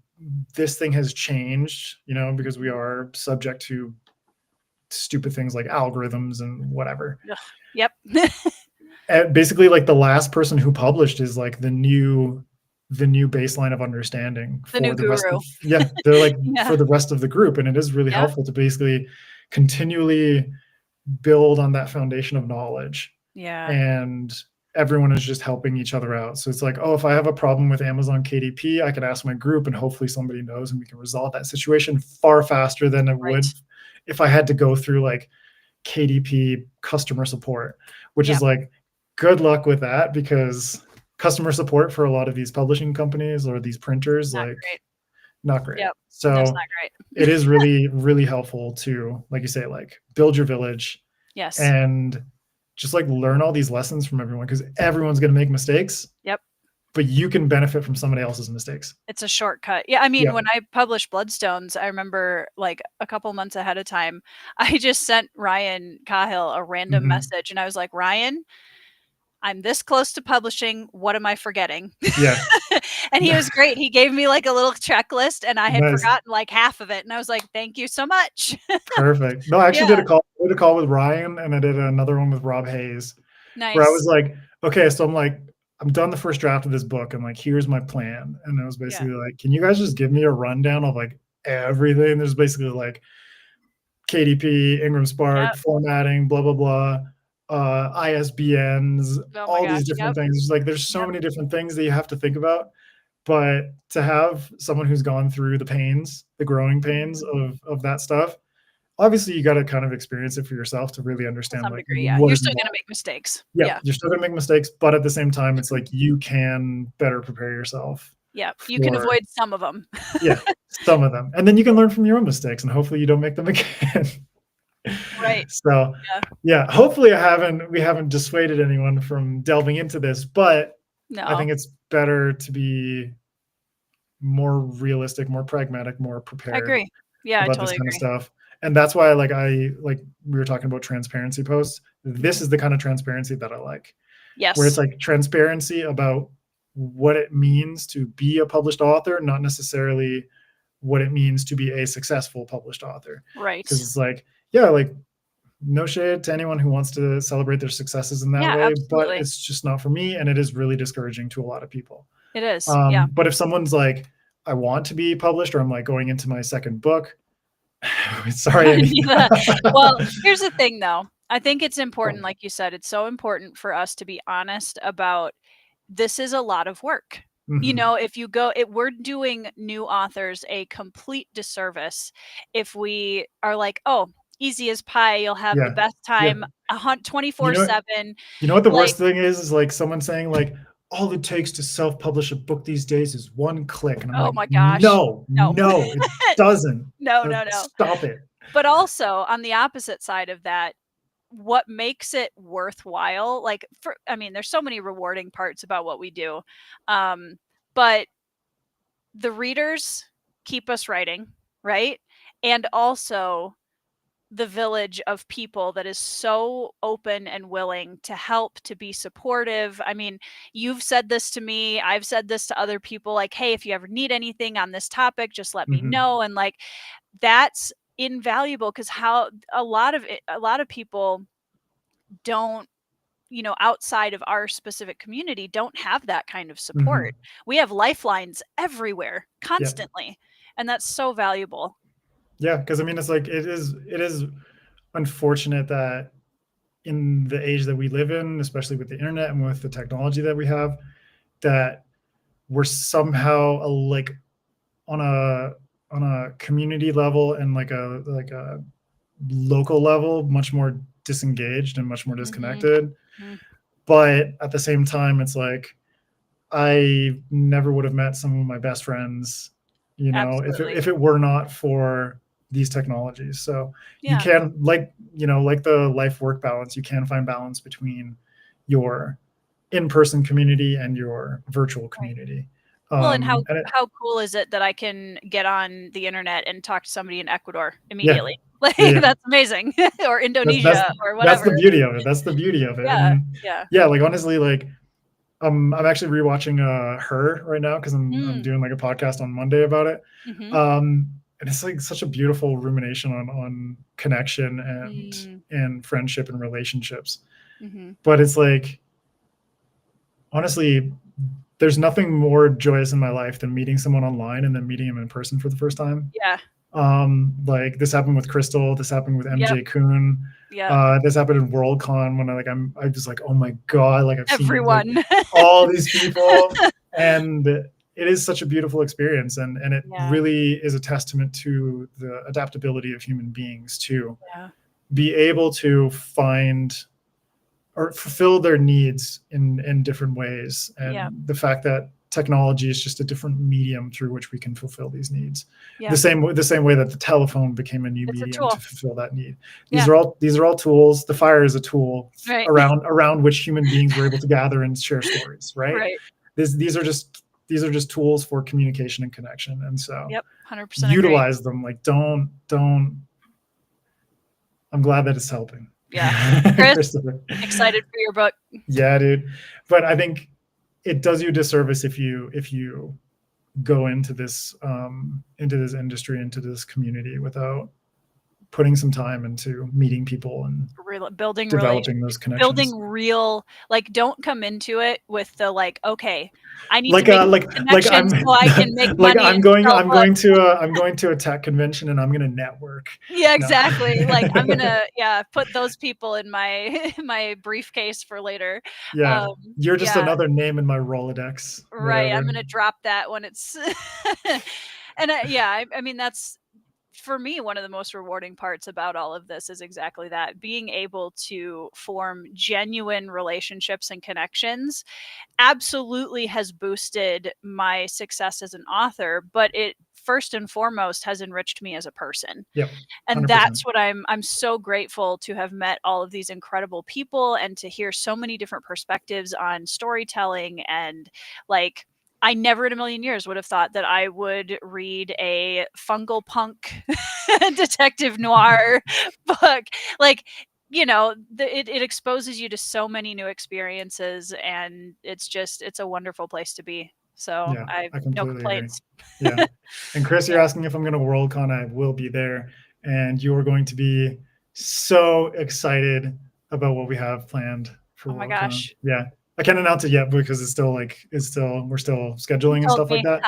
this thing has changed, you know, because we are subject to stupid things like algorithms and whatever. Yep. And basically like the last person who published is like the new baseline of understanding for the rest of, they're like for the rest of the group. And it is really helpful to basically continually build on that foundation of knowledge. And everyone is just helping each other out. So it's like, oh, if I have a problem with Amazon KDP, I can ask my group and hopefully somebody knows, and we can resolve that situation far faster than it would if I had to go through like KDP customer support, which is like, good luck with that, because customer support for a lot of these publishing companies or these printers, not great. So that's not great. It is really, really helpful to, like you say, like build your village. And just like learn all these lessons from everyone, because everyone's going to make mistakes. But you can benefit from somebody else's mistakes. It's a shortcut. Yeah. I mean, when I published Bloodstones, I remember like a couple months ahead of time, I just sent Ryan Cahill a random message, and I was like, Ryan, I'm this close to publishing. What am I forgetting? Yeah. And he was great. He gave me like a little checklist, and I had forgotten like half of it. And I was like, thank you so much. Perfect. No, I actually did a call with Ryan, and I did another one with Rob Hayes. Where I was like, okay, so I'm like, I'm done the first draft of this book, and like, here's my plan. And it was Yeah. basically like, can you guys just give me a rundown of like everything? There's basically like KDP, Ingram Spark, Yep. formatting, blah, blah, blah, ISBNs, Oh my all these gosh. different Yep. things. It's like, there's so Yep. many different things that you have to think about. But to have someone who's gone through the pains, the growing pains of that stuff, obviously you got to kind of experience it for yourself to really To understand some like degree, yeah. what You're is still gonna involved. make mistakes. Yeah, Yeah. you're still gonna make mistakes, but at the same time, it's like you can better prepare yourself Yeah. You can for, avoid some of them. yeah, some of them. And then you can learn from your own mistakes and hopefully you don't make them again. Right. So, Yeah. yeah, hopefully we haven't dissuaded anyone from delving into this, but I No. think it's better to be more realistic, more pragmatic, more I prepared agree. Yeah, I about this totally kind of agree. stuff. And that's why like we were talking about transparency posts. This is the kind of transparency that I like, where it's Yes. like transparency about what it means to be a published author, not necessarily what it means to be a successful published author. Right. Because it's like, yeah, like no shade to anyone who wants to celebrate their successes in that Yeah, way, but absolutely. it's just not for me. And it is really discouraging to a lot of people. It is. Yeah. But if someone's like, I want to be published, or I'm like going into my second book, sorry, Annie. Yeah. Well, here's the thing though. I think it's important, like you said, it's so important for us to be honest about this is a lot of work. You Mhm. know, if you go we're doing new authors a complete disservice if we are like, "Oh, easy as pie, you'll have the Yeah. best Yeah. time You know 24/7." you know what the Like, worst thing is like someone saying like, all it takes to self-publish a book these days is one click. And I'm oh like, my gosh. no, No. no, it doesn't. No, no, no. Stop it. But also, on the opposite side of that, what makes it worthwhile, like, I mean, there's so many rewarding parts about what we do, but the readers keep us writing, right? And also the village of people that is so open and willing to help, to be supportive. I mean, you've said this to me, I've said this to other people, like, "Hey, if you ever need anything on this topic, just let me Mhm. know." And like, that's invaluable because how a lot of people don't, you know, outside of our specific community don't have that kind of support. Mhm. We have lifelines everywhere Yeah. constantly, and that's so valuable. Yeah. Because I mean, it's like it is unfortunate that in the age that we live in, especially with the internet and with the technology that we have, that we're somehow like on a community level and like a local level much more disengaged and much more Mhm. disconnected. Mhm. But at the same time, it's like I never would have met some of my best friends, you know, Absolutely. if it were not for these technologies. So you Yeah. can like, you know, like the life work balance, you can find balance between your in-person community and your virtual Right. community. Well, and And it, how cool is it that I can get on the internet and talk to somebody in Ecuador yeah, immediately? Like, yeah, yeah. that's amazing. Or That's Indonesia or that's whatever. the beauty of it. That's the beauty of it. Yeah, And yeah. yeah, like honestly, like I'm actually rewatching Her right now because I'm Mm, doing like a podcast on Monday about it. mhm, And it's like such a beautiful rumination on connection mm, and friendship and relationships. mhm. But it's like honestly, there's nothing more joyous in my life than meeting someone online and then meeting him in person for the first time. Yeah. Like this happened with Crystal, this happened with Yep, MJ Kuhn, yep. this happened in Worldcon when I just like, oh my God, like I've seen like Everyone. all these people. And it is such a beautiful experience. And it Yeah, really is a testament to the adaptability of human beings to yeah, be able to find or fulfill their needs in different ways. yeah, And the fact that technology is just a different medium through which we can fulfill these needs. yeah. The same way that the telephone became a new It's a medium to tool. fulfill that need. Yeah, These are all tools. The fire is a tool right. around which human beings were able to gather and share stories, right? Right. These are just tools for communication and connection. And so Yep, 100% agree. utilize them. Like don't I'm glad that it's helping. Yeah. Chris, Christopher. excited for your book. Yeah, dude. But I think it does you a disservice if you go into this industry, into this community without putting some time into meeting people and building developing those connections. Building real, like, don't come into it with the like, okay, I need to make connections so I can make money. I'm going to a tech convention and I'm gonna network. Yeah, exactly. No. Like, I'm gonna put those people in my briefcase for later. Yeah, you're just another name in my Rolodex. Right, whatever. I'm gonna drop that when it's and I mean, that's, for me, one of the most rewarding parts about all of this is exactly that. Being able to form genuine relationships and connections absolutely has boosted my success as an author, but it first and foremost has enriched me as a person. Yep. 100%. And that's what I'm so grateful to have met all of these incredible people and to hear so many different perspectives on storytelling. And like, I never in a million years would have thought that I would read a fungal punk detective noir book. Like, you know, it exposes you to so many new experiences, and it's a wonderful place to be. So yeah, I completely no complaints. Agree. Yeah. And Chris, you're asking if I'm going to Worldcon. I will be there, and you are going to be so excited about what we have planned for Worldcon. Oh my gosh. Yeah. I can't announce it yet because we're still scheduling and stuff like that.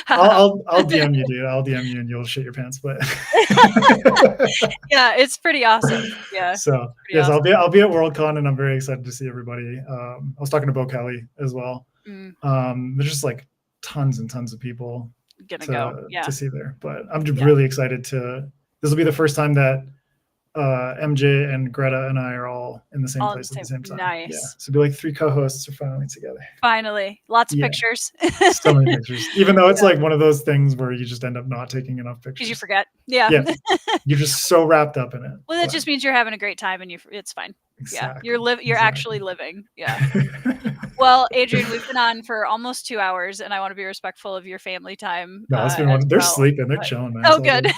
I'll DM you, dude. I'll DM you and you'll shit your pants. But yeah, it's pretty awesome. Yeah. So yes, awesome. I'll be at Worldcon and I'm very excited to see everybody. I was talking to Bo Kelly as well. There's just like tons and tons of people to see there. But I'm just really excited to. This will be the first time that MJ and Greta and I are all in the same place at the same time. Nice. Yeah. So it'll be like 3 co-hosts are finally together. Finally. Lots of pictures. So many pictures. Even though it's like one of those things where you just end up not taking enough pictures. Because you forget. Yeah. You're just so wrapped up in it. Well, that just means you're having a great time and it's fine. Exactly. Yeah. You're actually living. Yeah. Well, Adrian, we've been on for almost 2 hours, and I want to be respectful of your family time. No, it's been they're sleeping. They're chilling, man. Oh, good.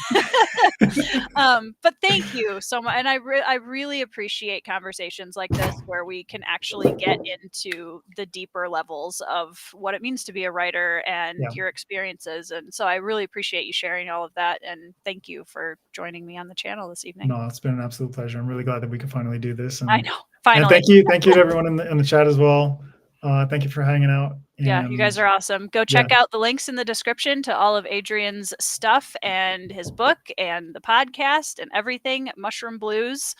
But thank you so much. And I really appreciate conversations like this where we can actually get into the deeper levels of what it means to be a writer and your experiences. And so I really appreciate you sharing all of that. And thank you for joining me on the channel this evening. No, it's been an absolute pleasure. I'm really glad that we could finally do this. And, I know. Finally. And thank you to everyone in the chat as well. Thank you for hanging out. Yeah, you guys are awesome. Go check out the links in the description to all of Adrian's stuff and his book and the podcast and everything. Mushroom Blues.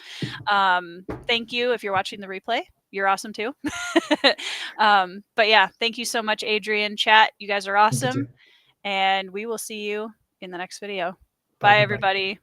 Thank you if you're watching the replay. You're awesome too. But yeah, thank you so much, Adrian. Chat, you guys are awesome. And we will see you in the next video. Bye everybody.